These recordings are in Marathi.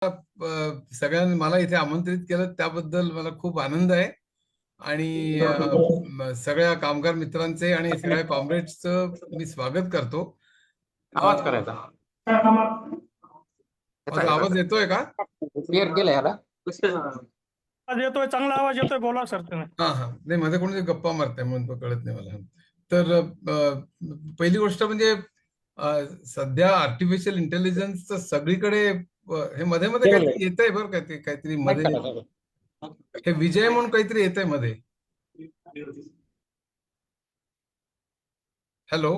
सगळ्यांनी मला इथे आमंत्रित केलं त्याबद्दल मला खूप आनंद आहे आणि सगळ्या कामगार मित्रांचे आणि सगळ्या कॉम्रेड्सचं मी स्वागत करतो. आवाज करायचा. माझा आवाज येतोय का? क्लिअर केलं याला. आवाज येतोय, चांगला आवाज येतोय, बोला सर तुम्ही. हा नाही, माझ्या कोणी गप्पा मारताय म्हणून तो कळत नाही मला. तर पहिली गोष्ट म्हणजे सध्या आर्टिफिशियल इंटेलिजन्सचं सगळीकडे हे मध्ये मध्ये काहीतरी येत आहे बरं का, ते काहीतरी मध्ये हे विजय म्हणून काहीतरी येत आहे मध्ये. हॅलो,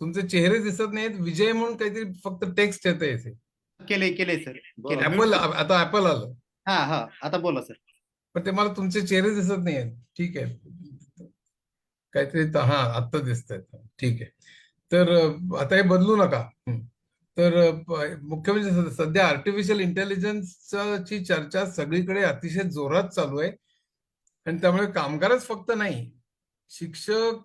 तुमचे चेहरे दिसत नाहीत. विजय म्हणून काहीतरी फक्त टेक्स्ट येत आहे. केले सर. ऍपल, आता ऍपल आलं. हा आता बोला सर. पण ते मला तुमचे चेहरे दिसत नाही आहेत. ठीक आहे, काहीतरी हा आत्ता दिसत आहेत. ठीक आहे, तर आता हे बदलू नका. तर मुख्य म्हणजे सध्या आर्टिफिशियल इंटेलिजन्सची चर्चा सगळीकडे अतिशय जोरात चालू आहे आणि त्यामुळे कामगारच फक्त नाही, शिक्षक,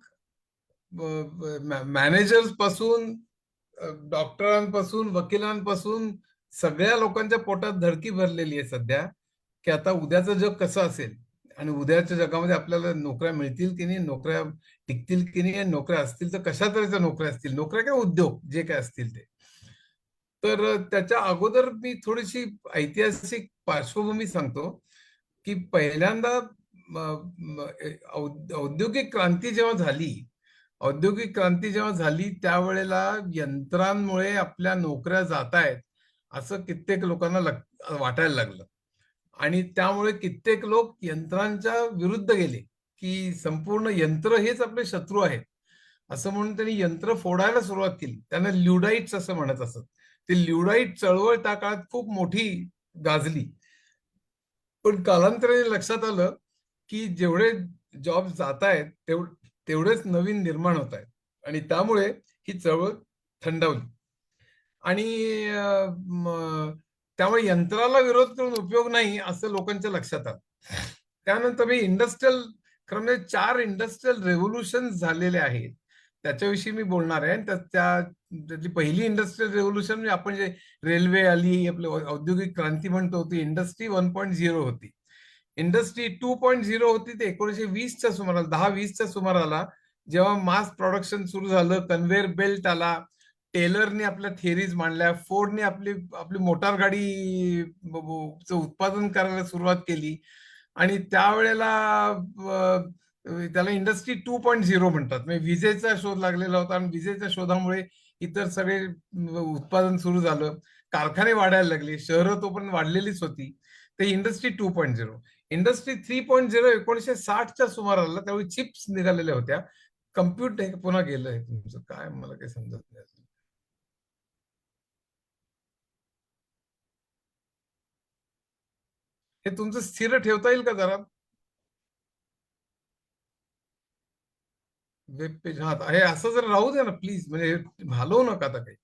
मॅनेजर्स पासून, डॉक्टरांपासून, वकिलांपासून सगळ्या लोकांच्या पोटात धडकी भरलेली आहे सध्या की आता उद्याचं जग कसं असेल आणि उद्याच्या जगामध्ये आपल्याला नोकऱ्या मिळतील की नाही, नोकऱ्या टिकतील की नाही, नोकऱ्या असतील तर कशा तऱ्हेच्या नोकऱ्या असतील, नोकऱ्या काय उद्योग जे काय असतील ते. तर त्याच्या अगोदर मी थोडीशी ऐतिहासिक पार्श्वभूमी सांगतो की पहिल्यांदा औद्योगिक क्रांती जेव्हा झाली त्यावेळेला यंत्रांमुळे आपल्या नोकऱ्या जात आहेत असं कित्येक लोकांना वाटायला लागलं आणि त्यामुळे कित्येक लोक यंत्रांच्या विरुद्ध गेले की संपूर्ण यंत्र हेच आपले शत्रू आहेत असं म्हणून त्यांनी यंत्र फोडायला सुरुवात केली. त्यांना ल्युडाईट्स असं म्हणत असत. ती ल्युडाईट चळवळ त्या काळात खूप मोठी गाजली. पण कालांतराने लक्षात आलं की जेवढे जॉब जात आहेत तेवढेच नवीन निर्माण होत आहेत आणि त्यामुळे ही चळवळ थंडावली आणि त्यामुळे यंत्राला विरोध करून उपयोग नाही असं लोकांच्या लक्षात आलं. त्यानंतर मी क्रमाने 4 इंडस्ट्रियल रेव्होल्युशन झालेले आहेत त्याच्याविषयी मी बोलणार आहे. त्यातली पहिली इंडस्ट्रियल रेव्होल्युशन म्हणजे आपण जे रेल्वे आली, आपली औद्योगिक क्रांती म्हणतो, ती इंडस्ट्री 1.0 होती. इंडस्ट्री 2.0 होती ते 1920च्या सुमाराला, 10-20च्या सुमाराला जेव्हा मास प्रोडक्शन सुरू झालं, कन्व्हेअर बेल्ट आला, टेलरने आपल्या थिअरीज मांडल्या, फोर्डने आपली मोटार गाडीचं उत्पादन करायला सुरुवात केली आणि त्यावेळेला त्याला इंडस्ट्री 2.0 म्हणतात. म्हणजे विजेचा शोध लागलेला होता आणि विजेच्या शोधामुळे इतर सगळे उत्पादन सुरू झालं, कारखाने वाढायला लागले, शहरं तोपर्यंत वाढलेलीच होती. ते इंडस्ट्री 2.0. इंडस्ट्री 3.0 1960च्या सुमाराला, त्यावेळी चिप्स निघालेल्या होत्या. कम्प्युटर पुन्हा गेलंय तुमचं, काय मला काही समजत नाही. हे तुमचं स्थिर ठेवता येईल का जरा वेब पेज? हा, हे असं जर राहू द्या ना प्लीज, म्हणजे हलवू नका आता काही,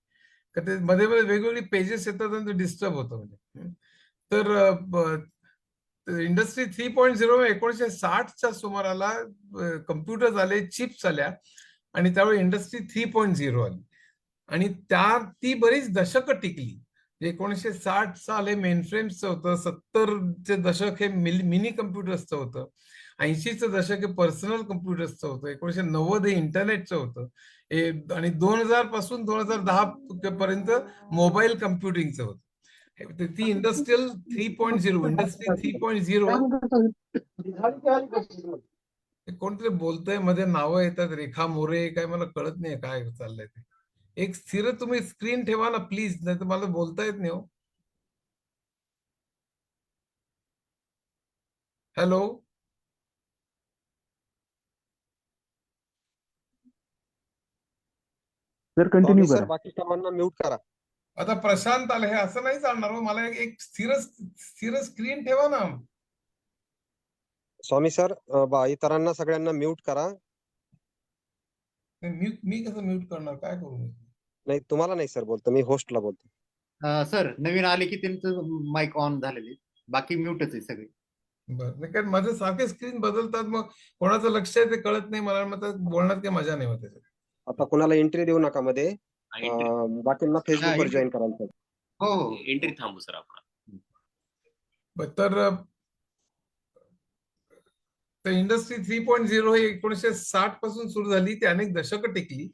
का ते मध्ये मध्ये वेगवेगळी पेजेस येतात आणि ते डिस्टर्ब होतं. म्हणजे तर इंडस्ट्री 3.0 1960च्या सुमाराला कम्प्युटर आले, चिप्स आल्या आणि त्यावेळी इंडस्ट्री 3.0 आली आणि ती बरीच दशकं टिकली. 1960 साल हे मेनफ्रेम्सचं होतं, 70चे दशक हे मिनी कम्प्युटर्सचं होतं, 80चं दशक हे पर्सनल कम्प्युटर्सचं होतं, 1990 हे इंटरनेटचं होतं आणि 2000 पासून 2010 पर्यंत मोबाईल कम्प्युटिंगचं होतं. ती इंडस्ट्रियल 3.0, इंडस्ट्री 3.0. कोणतरी बोलतंय मध्ये, नावं येतात, रेखा मोरे, काय मला कळत नाही काय चाललंय ते. एक स्थिर तुम्ही स्क्रीन ठेवा ना प्लीज, नाही तर मला बोलता येत नाही हो. हॅलो, सर कंटिन्यू करा. बाकी सर्वांना म्यूट करा. आता प्रशांत आले, हे असं नाही चालणार हो. मला एक स्थिर स्क्रीन ठेवा ना. स्वामी सर, इतरांना सगळ्यांना म्यूट करा. मी कसं म्यूट करणार, काय करू? नाही, तुम्हाला नाही सर बोलतो मी, होस्टला बोलतो. सर नवीन आले की त्यांचं माईक ऑन झालेले, बाकी म्यूटच आहे सगळे. बरं, कारण माझं सारखे स्क्रीन बदलतात, मग कोणाचं लक्ष आहे ते कळत नाही मला. मग बोलण्यात काही मजा नाही होत. आता कुणाला एंट्री देऊ नका मध्ये, बाकींना फेसबुकवर जॉईन करायचं. हो हो एंट्री थांबू सर आपण. तर इंडस्ट्री 3.0 ही 1960 पासून सुरू झाली, ती अनेक दशकं टिकली.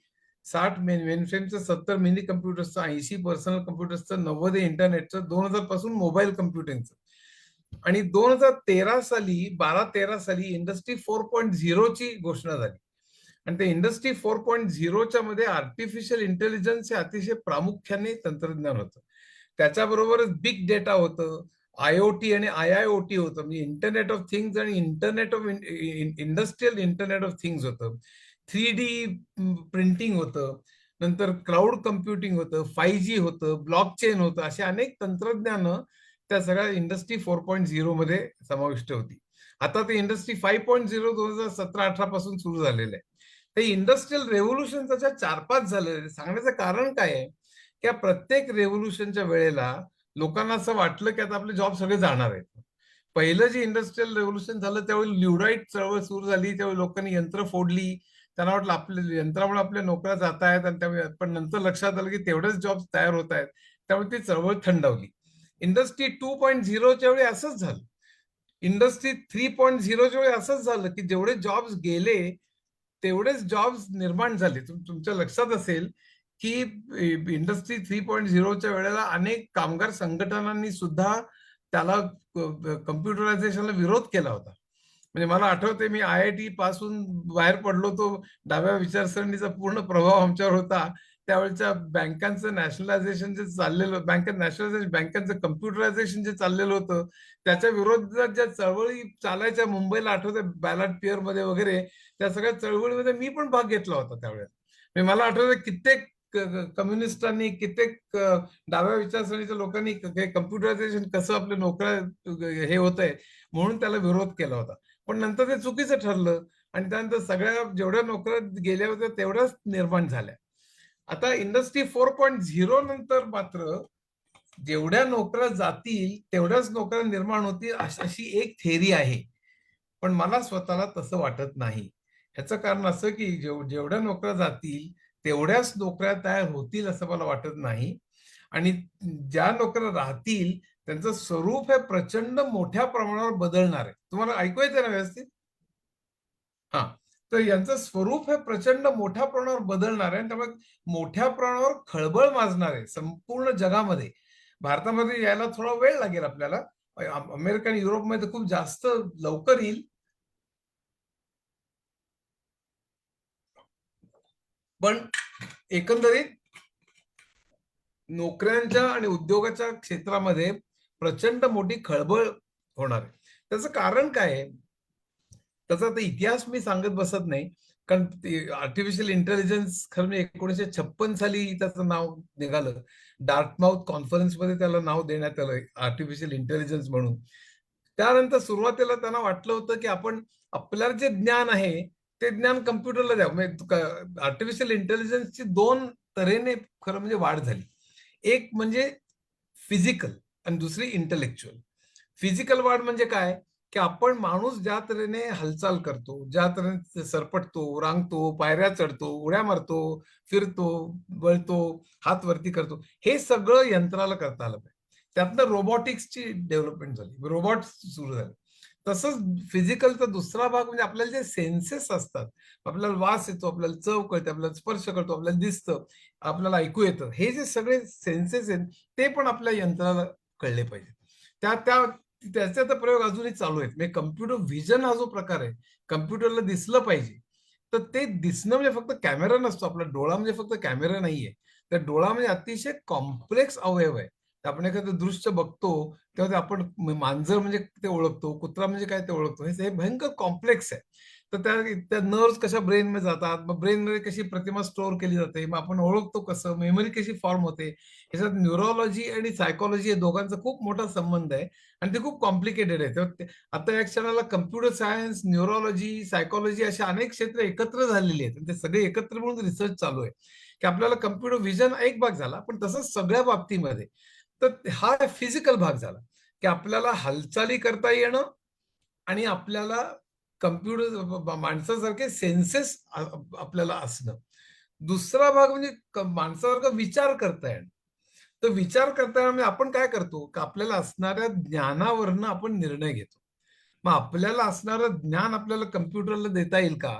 60 मेनफ्रेमचं, 70 मिनी कम्प्युटर्सचं, 80 पर्सनल कम्प्युटर्सचं, 90 इंटरनेटचं, 2000 पासून मोबाईल कम्प्युटिंगचं. आणि 2013 साली 12-13 साली इंडस्ट्री 4.0 ची घोषणा झाली. आणि ते इंडस्ट्री 4.0च्या मध्ये आर्टिफिशियल इंटेलिजन्स हे अतिशय प्रामुख्याने तंत्रज्ञान होतं. त्याच्याबरोबरच बिग डेटा होतं, IoT आणि IIoT होतं, म्हणजे इंटरनेट ऑफ थिंग्स आणि internet of industrial internet of things होतं, 3D प्रिंटिंग होतं, नंतर क्लाउड कम्प्युटिंग होतं, 5G होतं, ब्लॉकचेन होतं, असे अनेक तंत्रज्ञान त्या सगळ्या इंडस्ट्री 4.0 मध्ये समाविष्ट होती. आता ते इंडस्ट्री 5.0 2017-18 पासून सुरू झालेलं आहे. ते इंडस्ट्रियल रेव्होल्युशन त्याच्या 4-5 झालेलं. सांगण्याचं कारण काय आहे की प्रत्येक रेव्होल्युशनच्या वेळेला लोकांना असं वाटलं की आता आपले जॉब सगळे जाणार आहेत. पहिलं जे इंडस्ट्रियल रेव्होल्युशन झालं त्यावेळी ल्युडाईट चळवळ सुरू झाली, त्यावेळी लोकांनी यंत्र फोडली, त्यांना वाटलं आपल्या यंत्रामुळे आपल्या नोकऱ्या जात आहेत, आणि त्यामुळे पण नंतर लक्षात आलं की तेवढेच जॉब तयार होत आहेत, त्यामुळे ती चळवळ थंडावली. इंडस्ट्री 2.0च्या वेळी असंच झालं. इंडस्ट्री 3.0च्या वेळी असंच झालं की जेवढे जॉब्स गेले तेवढेच जॉब्स निर्माण झाले. तुमच्या लक्षात असेल की इंडस्ट्री 3.0च्या वेळेला अनेक कामगार संघटनांनी सुद्धा त्याला कम्प्युटरायझेशनला विरोध केला होता. म्हणजे मला आठवते मी IIT पासून बाहेर पडलो, तो डाव्या विचारसरणीचा पूर्ण प्रभाव आमच्यावर होता. त्यावेळेच्या बँकांचं नॅशनलायझेशन जे चाललेलं, बँकांचं कम्प्युटरायझेशन जे चाललेलं होतं, त्याच्या विरोधात ज्या चळवळी चालायच्या मुंबईला, आठवते बॅलट पिअर मध्ये वगैरे, त्या सगळ्या चळवळीमध्ये मी पण भाग घेतला होता त्यावेळेस. मला आठवतं कित्येक कम्युनिस्टांनी, कित्येक डाव्या विचारसरणीच्या लोकांनी कम्प्युटरायझेशन कसं आपल्या नोकऱ्या हे होत आहे म्हणून त्याला विरोध केला होता. पण नंतर ते चुकीचं ठरलं आणि त्यानंतर सगळ्या जेवढ्या नोकऱ्या गेल्या होत्या तेवढ्याच निर्माण झाल्या. आता इंडस्ट्री 4.0 नंतर मात्र जेवढ्या नोकऱ्या जातील तेवढ्याच नोकऱ्या निर्माण होतील अशी एक थेअरी आहे. पण मला स्वतःला तसं वाटत नाही. ह्याचं कारण असं की जेवढ्या नोकऱ्या जातील तेवढ्याच नोकऱ्या तयार होतील असं मला वाटत नाही. आणि ज्या नोकऱ्या राहतील त्यांचं स्वरूप हे प्रचंड मोठ्या प्रमाणावर बदलणार आहे. तुम्हाला ऐकू येते ना व्यवस्थित? हा. तर यांचं स्वरूप हे प्रचंड मोठ्या प्रमाणावर बदलणार आहे आणि त्यामुळे मोठ्या प्रमाणावर खळबळ माजणार आहे संपूर्ण जगामध्ये. भारतामध्ये यायला थोडा वेळ लागेल आपल्याला. अमेरिका आणि युरोपमध्ये खूप जास्त लवकर येईल. पण एकंदरीत नोकऱ्यांच्या आणि उद्योगाच्या क्षेत्रामध्ये प्रचंड मोठी खळबळ होणार आहे. त्याचं कारण काय आहे? त्याचा आता इतिहास मी सांगत बसत नाही, कारण आर्टिफिशियल इंटेलिजन्स खरं म्हणजे 1956 साली त्याचं नाव निघालं. डार्टमाउथ कॉन्फरन्समध्ये त्याला नाव देण्यात आलं आर्टिफिशियल इंटेलिजन्स म्हणून. त्यानंतर सुरुवातीला त्यांना वाटलं होतं की आपण आपल्याला जे ज्ञान आहे ते ज्ञान कम्प्युटरला द्यावं. म्हणजे आर्टिफिशियल इंटेलिजन्सची 2 तऱ्हेने खरं म्हणजे वाढ झाली. एक म्हणजे फिजिकल आणि दुसरी इंटेलेक्च्युअल. फिजिकल वाढ म्हणजे काय की आपण माणूस ज्या तऱ्हेने हालचाल करतो, ज्या तऱ्हेने सरपटतो, रांगतो, पायऱ्या चढतो, उड्या मारतो, फिरतो, वळतो, हात वरती करतो, हे सगळं यंत्राला करता आलं पाहिजे. त्यातनं रोबोटिक्सची डेव्हलपमेंट झाली, रोबोट सुरू झाले. तसंच फिजिकलचा दुसरा भाग म्हणजे आपल्याला जे सेन्सेस असतात, आपल्याला वास येतो, आपल्याला चव कळते, आपल्याला स्पर्श करतो, आपल्याला दिसतं, आपल्याला ऐकू येतं, हे जे सगळे सेन्सेस आहेत ते पण आपल्या यंत्राला कळले पाहिजे. त्याचा तर प्रयोग अजूनही चालू आहेत. म्हणजे कम्प्युटर व्हिजन हा जो प्रकार आहे, कम्प्युटरला दिसलं पाहिजे, तर ते दिसणं म्हणजे फक्त कॅमेरा नसतो. आपला डोळा म्हणजे फक्त कॅमेरा नाहीये. तर डोळा म्हणजे अतिशय कॉम्प्लेक्स अवयव आहे. आपण एखादं दृश्य बघतो तेव्हा आपण मांजर म्हणजे ते ओळखतो, कुत्रा म्हणजे काय ते ओळखतो, हे भयंकर कॉम्प्लेक्स आहे. तर त्या नर्व्स कशा ब्रेनमध्ये जातात, मग ब्रेनमध्ये कशी प्रतिमा स्टोअर केली जाते, मग आपण ओळखतो कसं, मेमरी कशी फॉर्म होते, ह्याच्यात न्यूरोलॉजी आणि सायकोलॉजी या दोघांचा खूप मोठा संबंध आहे आणि ते खूप कॉम्प्लिकेटेड आहे. तर आता या क्षणाला कम्प्युटर सायन्स, न्यूरोलॉजी, सायकोलॉजी अशा अनेक क्षेत्र एकत्र झालेली आहेत. ते सगळे एकत्र म्हणून रिसर्च चालू आहे की आपल्याला कम्प्युटर व्हिजन एक भाग झाला, पण तसंच सगळ्या बाबतीमध्ये. तर हा फिजिकल भाग झाला की आपल्याला हालचाली करता येणं आणि आपल्याला कम्प्युटर माणसासारखे सेन्सेस आपल्याला असणं. दुसरा भाग म्हणजे माणसासारखा विचार करता येणं. तर विचार करताना म्हणजे आपण काय करतो की आपल्याला असणाऱ्या ज्ञानावरनं आपण निर्णय घेतो. मग आपल्याला असणारं ज्ञान आपल्याला कम्प्युटरला देता येईल का,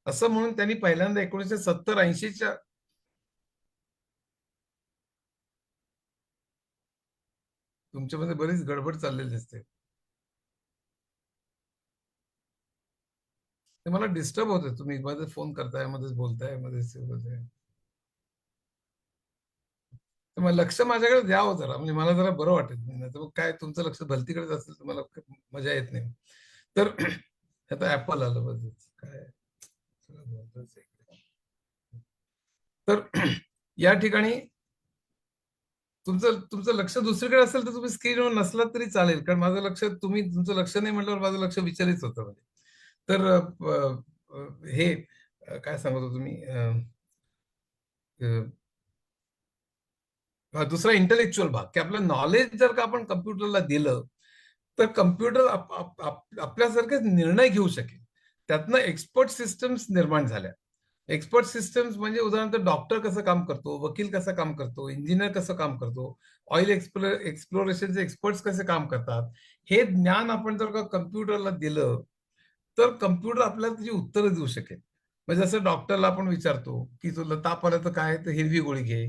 असं म्हणून त्यांनी पहिल्यांदा 1970-80च्या तुमच्यामध्ये बरीच गडबड चाललेली दिसते. ते मला डिस्टर्ब होते, तुम्ही मध्ये फोन करताय, मध्येच बोलताय, मध्येच बोलताय. तर मग लक्ष माझ्याकडे द्यावं जरा, म्हणजे मला जरा बरं वाटेल. नाही तर मग काय तुमचं लक्ष भलतीकडेच असेल तर मला मजा येत नाही. तर आता ऍपल आलं बघ काय. तर या ठिकाणी तुमचं तुमचं लक्ष दुसरीकडे असेल तर तुम्ही स्क्रीनवर नसलात तरी चालेल, कारण माझं लक्ष, तुम्ही तुमचं लक्ष नाही म्हटल्यावर माझं लक्ष विचलित होतं म्हणजे. तर हे काय सांगत होतो तुम्ही, दुसरा इंटेलेक्च्युअल भाग, की आपलं नॉलेज जर का आपण कम्प्युटरला दिलं तर कम्प्युटर आपल्यासारखेच निर्णय घेऊ शकेल. त्यातनं एक्सपर्ट सिस्टम्स निर्माण झाल्या. एक्सपर्ट सिस्टम्स म्हणजे उदाहरणार्थ डॉक्टर कसं काम करतो, वकील कसं काम करतो, इंजिनियर कसं काम करतो, ऑइल एक्सप्लोरेशनचे एक्सपर्ट्स कसे काम करतात, हे ज्ञान आपण जर का कम्प्युटरला दिलं तर कम्प्युटर आपल्याला त्याची उत्तरं देऊ शकेल. म्हणजे जसं डॉक्टरला आपण विचारतो की तुला ताप आला तर काय, तर हिरवी गोळी घे,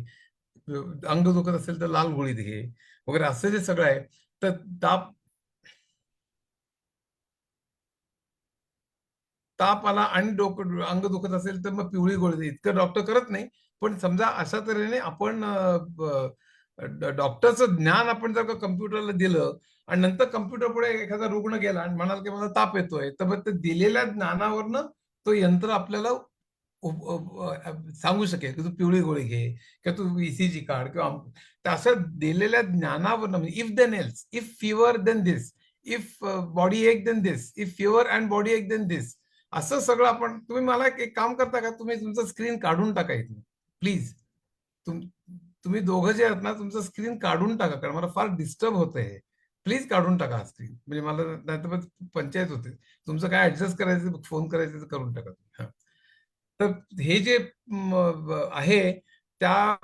अंग दुखत असेल तर लाल गोळी घे वगैरे, असं जे सगळं आहे. तर ताप आला आणि डोकं अंग दुखत असेल तर मग पिवळी गोळी दे, इतकं डॉक्टर करत नाही. पण समजा अशा तऱ्हेने आपण डॉक्टरचं ज्ञान आपण जर का कम्प्युटरला दिलं आणि नंतर कम्प्युटर पुढे एखादा रुग्ण गेला आणि म्हणाल की मला ताप येतोय, तर मग ते दिलेल्या ज्ञानावरनं तो यंत्र आपल्याला सांगू शकेल की तू पिवळी गोळी घे किंवा तू ईसीजी काढ किंवा तर असं दिलेल्या ज्ञानावरनं, म्हणजे if then else, if fever then this, if body ache then this, if fever and body ache then this, असं सगळं आपण. तुम्ही मला एक काम करता का, तुम्ही तुमचं स्क्रीन काढून टाका इथून प्लीज. तुम्ही दोघं जे आहात ना, तुमचं स्क्रीन काढून टाका, कारण मला फार डिस्टर्ब होत आहे. प्लीज काढून टाका हा स्क्रीन, म्हणजे मला नाहीतर पंचायत होते. तुमचं काय ऍडजस्ट करायचं, फोन करायचं तर करून टाका. तर हे जे आहे त्या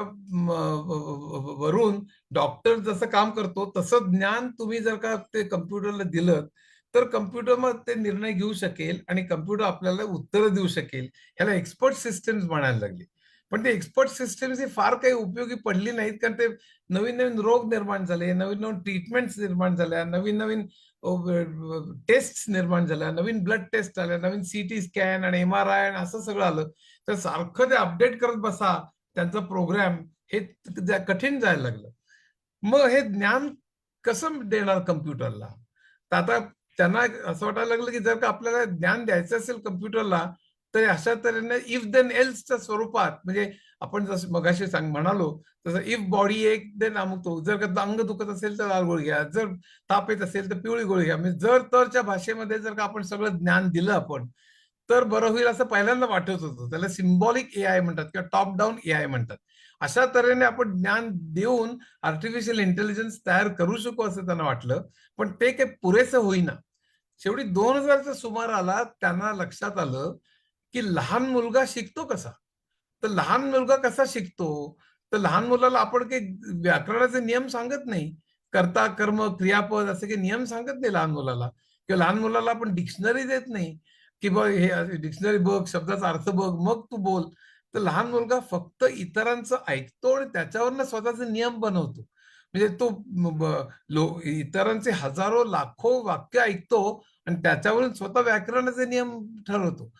वरून डॉक्टर जसं काम करतो तसं ज्ञान तुम्ही जर का ते कम्प्युटरला दिलं तर कम्प्युटर मग ते निर्णय घेऊ शकेल आणि कम्प्युटर आपल्याला उत्तरं देऊ शकेल. ह्याला एक्सपर्ट सिस्टम्स म्हणायला लागले. पण ते एक्सपर्ट सिस्टम्स ही फार काही उपयोगी पडली नाहीत, कारण ते नवीन नवीन रोग निर्माण झाले, नवीन नवीन ट्रीटमेंट्स निर्माण झाल्या, नवीन नवीन टेस्ट निर्माण झाल्या, नवीन ब्लड टेस्ट आल्या, नवीन सीटी स्कॅन आणि MRI आणि असं सगळं आलं. तर सारखं ते अपडेट करत बसा त्यांचा प्रोग्राम, हे कठीण जायला लागलं. मग हे ज्ञान कसं देणार कम्प्युटरला. तर आता त्यांना असं वाटायला लागलं की जर का आपल्याला ज्ञान द्यायचं असेल कम्प्युटरला तर अशा तऱ्हेने इफ देन एल्सच्या स्वरूपात, म्हणजे आपण जसं मगाशी म्हणालो तसं इफ बॉडी एक देन अमुक तो, जर का अंग दुखत असेल तर लाल गोळी घ्या, जर ताप येत असेल तर पिवळी गोळी घ्या. म्हणजे जर तरच्या भाषेमध्ये जर का आपण सगळं ज्ञान दिलं आपण तर बरं होईल असं पहिल्यांदा वाटत होतं. त्याला सिम्बॉलिक AI म्हणतात किंवा टॉप डाऊन AI म्हणतात. अशा तऱ्हेने आपण ज्ञान देऊन आर्टिफिशियल इंटेलिजन्स तयार करू शकू असं त्यांना वाटलं, पण ते काही पुरेसं होईना. शेवटी 2000च्या सुमाराला त्यांना लक्षात आलं की लहान मुलगा शिकतो कसा. तर लहान मुलगा कसा शिकतो, तर लहान मुलाला आपण काही व्याकरणाचे नियम सांगत नाही, कर्ता कर्म क्रियापद असे काही नियम सांगत नाही लहान मुलाला, किंवा लहान मुलाला आपण डिक्शनरी देत नाही की बघ हे डिक्शनरी बघ, शब्दाचा अर्थ बघ, मग तू बोल. तर लहान मुलगा फक्त इतरांचं ऐकतो आणि त्याच्यावरनं स्वतःचे नियम बनवतो. म्हणजे तो इतरांचे हजारो लाखो वाक्य ऐकतो आणि त्याच्यावरून स्वतः व्याकरणाचे नियम ठरवतो.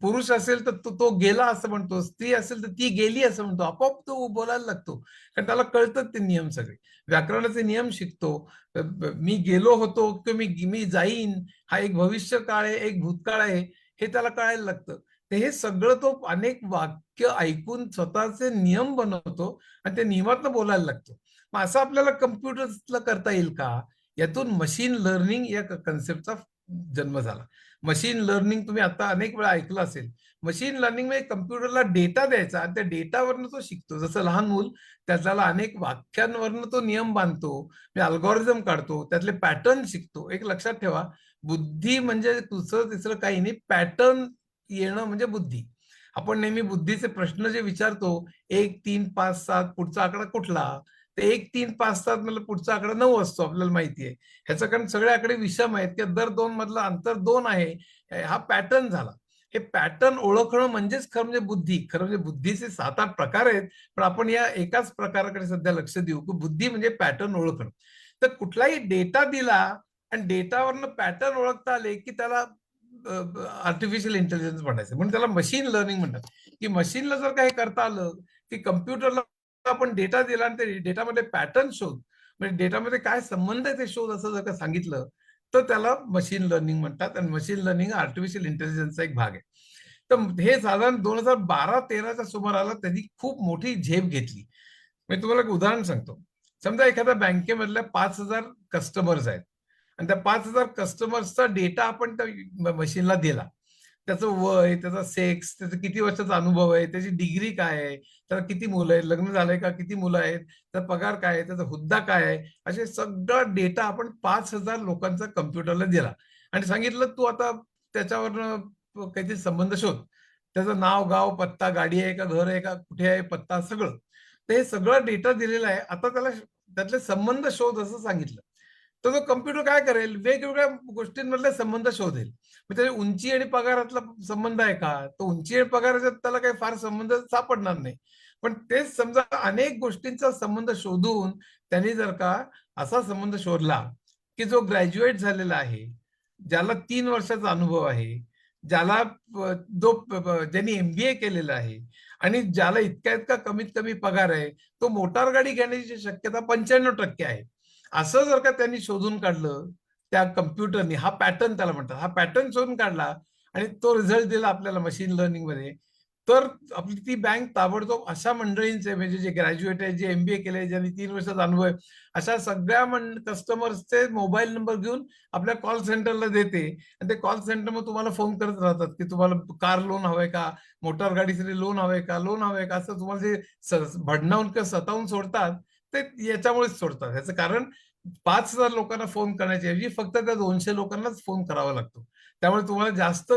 पुरुष असेल तर तो गेला असं म्हणतो, स्त्री असेल तर ती गेली असं म्हणतो, आपोआप तो बोलायला लागतो, कारण त्याला कळतात ते नियम सगळे. व्याकरणाचे नियम शिकतो. मी गेलो होतो किंवा मी जाईन, हा एक भविष्य काळ आहे, एक भूतकाळ आहे, हे त्याला कळायला लागतं. तर हे सगळं तो अनेक वाक्य ऐकून स्वतःचे नियम बनवतो आणि त्या नियमातनं बोलायला लागतो. मग असं आपल्याला कम्प्युटरला करता येईल का. यातून मशीन लर्निंग या कन्सेप्टचा जन्म झाला. मशीन लर्निंग तुम्ही आता अनेक वेळा ऐकलं असेल. मशीन लर्निंग म्हणजे कम्प्युटरला डेटा द्यायचा आणि त्या डेटावरनं तो शिकतो. जसं लहान मूल त्याला अनेक वाक्यांवरनं तो नियम बांधतो, अल्गोरिझम काढतो, त्यातले पॅटर्न शिकतो. एक लक्षात ठेवा, बुद्धी म्हणजे दुसरं तिसरं काही नाही, पॅटर्न येणं म्हणजे बुद्धी. आपण नेहमी बुद्धीचे प्रश्न जे विचारतो, 1 3 5 7 पुढचा आकडा कुठला, ते 1 3 5 7 मला पुढचा आकडा 9 असतो, आपल्याला माहिती आहे. ह्याचं कारण सगळे आकडे विषम आहेत किंवा दर 2 मधलं अंतर 2 आहे. हा पॅटर्न झाला. हे पॅटर्न ओळखणं म्हणजेच खरं म्हणजे बुद्धी. खरं म्हणजे बुद्धीचे 7-8 प्रकार आहेत, पण आपण या एकाच प्रकाराकडे सध्या लक्ष देऊ की बुद्धी म्हणजे पॅटर्न ओळखणं. तर कुठलाही डेटा दिला आणि डेटावरनं पॅटर्न ओळखता आले की त्याला आर्टिफिशियल इंटेलिजन्स म्हणायचं, म्हणून त्याला मशीन लर्निंग म्हणतात. की मशीनला जर काही करता आलं की कम्प्युटरला आपण डेटा दिला आणि ते डेटामध्ये पॅटर्न शोध, म्हणजे डेटामध्ये काय संबंध आहे ते शोध, असं जर का सांगितलं तर त्याला मशीन लर्निंग म्हणतात. आणि मशीन लर्निंग आर्टिफिशियल इंटेलिजन्सचा एक भाग आहे. तर हे साधारण 2012-13च्या सुमाराला त्यांनी खूप मोठी झेप घेतली. मी तुम्हाला एक उदाहरण सांगतो. समजा एखाद्या बँकेमधल्या 5,000 कस्टमर्स आहेत आणि त्या 5,000 कस्टमर्सचा डेटा आपण त्या मशीनला दिला. त्याचं वय, त्याचा सेक्स, त्याचा किती वर्षाचा अनुभव आहे, त्याची डिग्री काय आहे, त्याला किती मुलं आहेत, लग्न झालंय का, किती मुलं आहेत, त्याचा पगार काय आहे, त्याचा हुद्दा काय आहे, असे सगळा डेटा आपण 5,000 लोकांचा कम्प्युटरला दिला आणि सांगितलं तू आता त्याच्यावरनं काहीतरी संबंध शोध. त्याचं नाव, गाव, पत्ता, गाडी आहे का, घर आहे का, कुठे आहे, पत्ता, सगळं. तर हे सगळं डेटा दिलेला आहे. आता त्याला त्यातले संबंध शोध असं सांगितलं. तर तो कम्प्युटर काय करेल, वेगवेगळ्या गोष्टींमधले संबंध शोधेल. मग त्याची उंची आणि पगारातला संबंध आहे का, तो उंची आणि पगाराचा त्याला काही फार संबंध सापडणार नाही. पण तेच समजा अनेक गोष्टींचा संबंध शोधून त्यांनी जर का असा संबंध शोधला की जो ग्रॅज्युएट झालेला आहे, ज्याला 3 वर्षाचा अनुभव आहे, ज्याला ज्यांनी MBA केलेला आहे आणि ज्याला इतका इतका कमीत कमी पगार आहे, तो मोटार गाडी घेण्याची शक्यता 95% आहे. असं जर का त्यांनी शोधून काढलं त्या कम्प्युटरनी, हा पॅटर्न त्याला म्हणतात, हा पॅटर्न शोधून काढला आणि तो रिझल्ट दिला आपल्याला मशीन लर्निंग मध्ये, तर आपली ती बँक ताबडतोब अशा मंडळींचे, म्हणजे जे ग्रॅज्युएट आहे, जे MBA केले, ज्यांनी 3 वर्षाचा अनुभव आहे, अशा सगळ्या कस्टमर्सचे मोबाईल नंबर घेऊन आपल्या कॉल सेंटरला देते आणि ते कॉल सेंटर मग तुम्हाला फोन करत राहतात की तुम्हाला कार लोन हवंय का, मोटार गाडीसाठी लोन हवंय का, लोन हवंय का, असं तुम्हाला जे भडणावून किंवा सतावून सोडतात ते याच्यामुळेच सोडतात. याचं कारण 5,000 लोकांना फोन करण्याच्या ऐवजी फक्त त्या 200 लोकांनाच फोन करावा लागतो. त्यामुळे तुम्हाला जास्त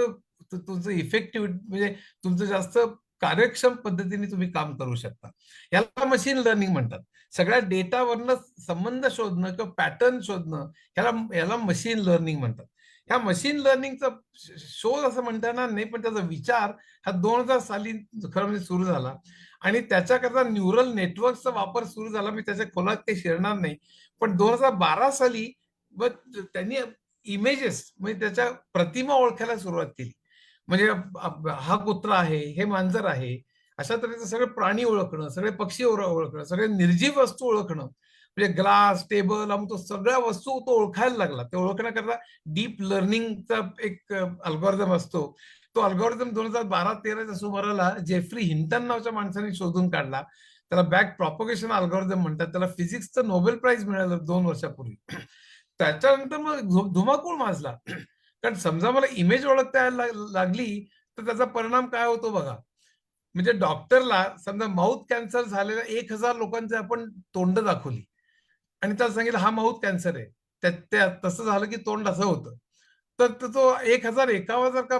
तुमचं इफेक्टिव्ह, म्हणजे तुमचं जास्त कार्यक्षम पद्धतीने तुम्ही काम करू शकता. याला मशीन लर्निंग म्हणतात. सगळ्या डेटावरनं संबंध शोधणं किंवा पॅटर्न शोधणं, याला मशीन लर्निंग म्हणतात. ह्या मशीन लर्निंगचा शोध असं म्हणता येणार नाही, पण त्याचा विचार हा 2000 साली खरं म्हणजे सुरू झाला आणि त्याच्याकरता न्यूरल नेटवर्कचा वापर सुरू झाला. मी त्याच्या खोलात काही शिरणार नाही, पण 2012 साली त्यांनी इमेजेस, म्हणजे त्याच्या प्रतिमा ओळखायला सुरुवात केली. म्हणजे हा कुत्रा आहे, हे मांजर आहे, अशा तऱ्हेचे सगळे प्राणी ओळखणं, सगळे पक्षी ओळखणं, सगळे निर्जीव वस्तू ओळखणं, म्हणजे ग्लास, टेबल, तो सगळ्या वस्तू तो ओळखायला लागला. ते ओळखण्याकरता डीप लर्निंगचा एक अल्गोरिदम असतो. तो अल्गोरिदम 2012-13च्या सुमाराला जेफ्री हिंटन नावाच्या माणसाने शोधून काढला. त्याला बॅक प्रॉपगेशन अल्गोरिदम म्हणतात. त्याला फिजिक्सचं नोबेल प्राइज मिळालं 2 वर्षापूर्वी. त्याच्यानंतर मग धुमाकूळ माजला. कारण समजा मला इमेज ओळखता यायला लागली तर त्याचा परिणाम काय होतो बघा. म्हणजे डॉक्टरला समजा माउथ कॅन्सर झालेल्या 1,000 लोकांची आपण तोंड दाखवली आणि त्याला सांगितलं हा माउथ कॅन्सर आहे, तसं झालं की तोंड असं होतं, तर तो 1,001 जर का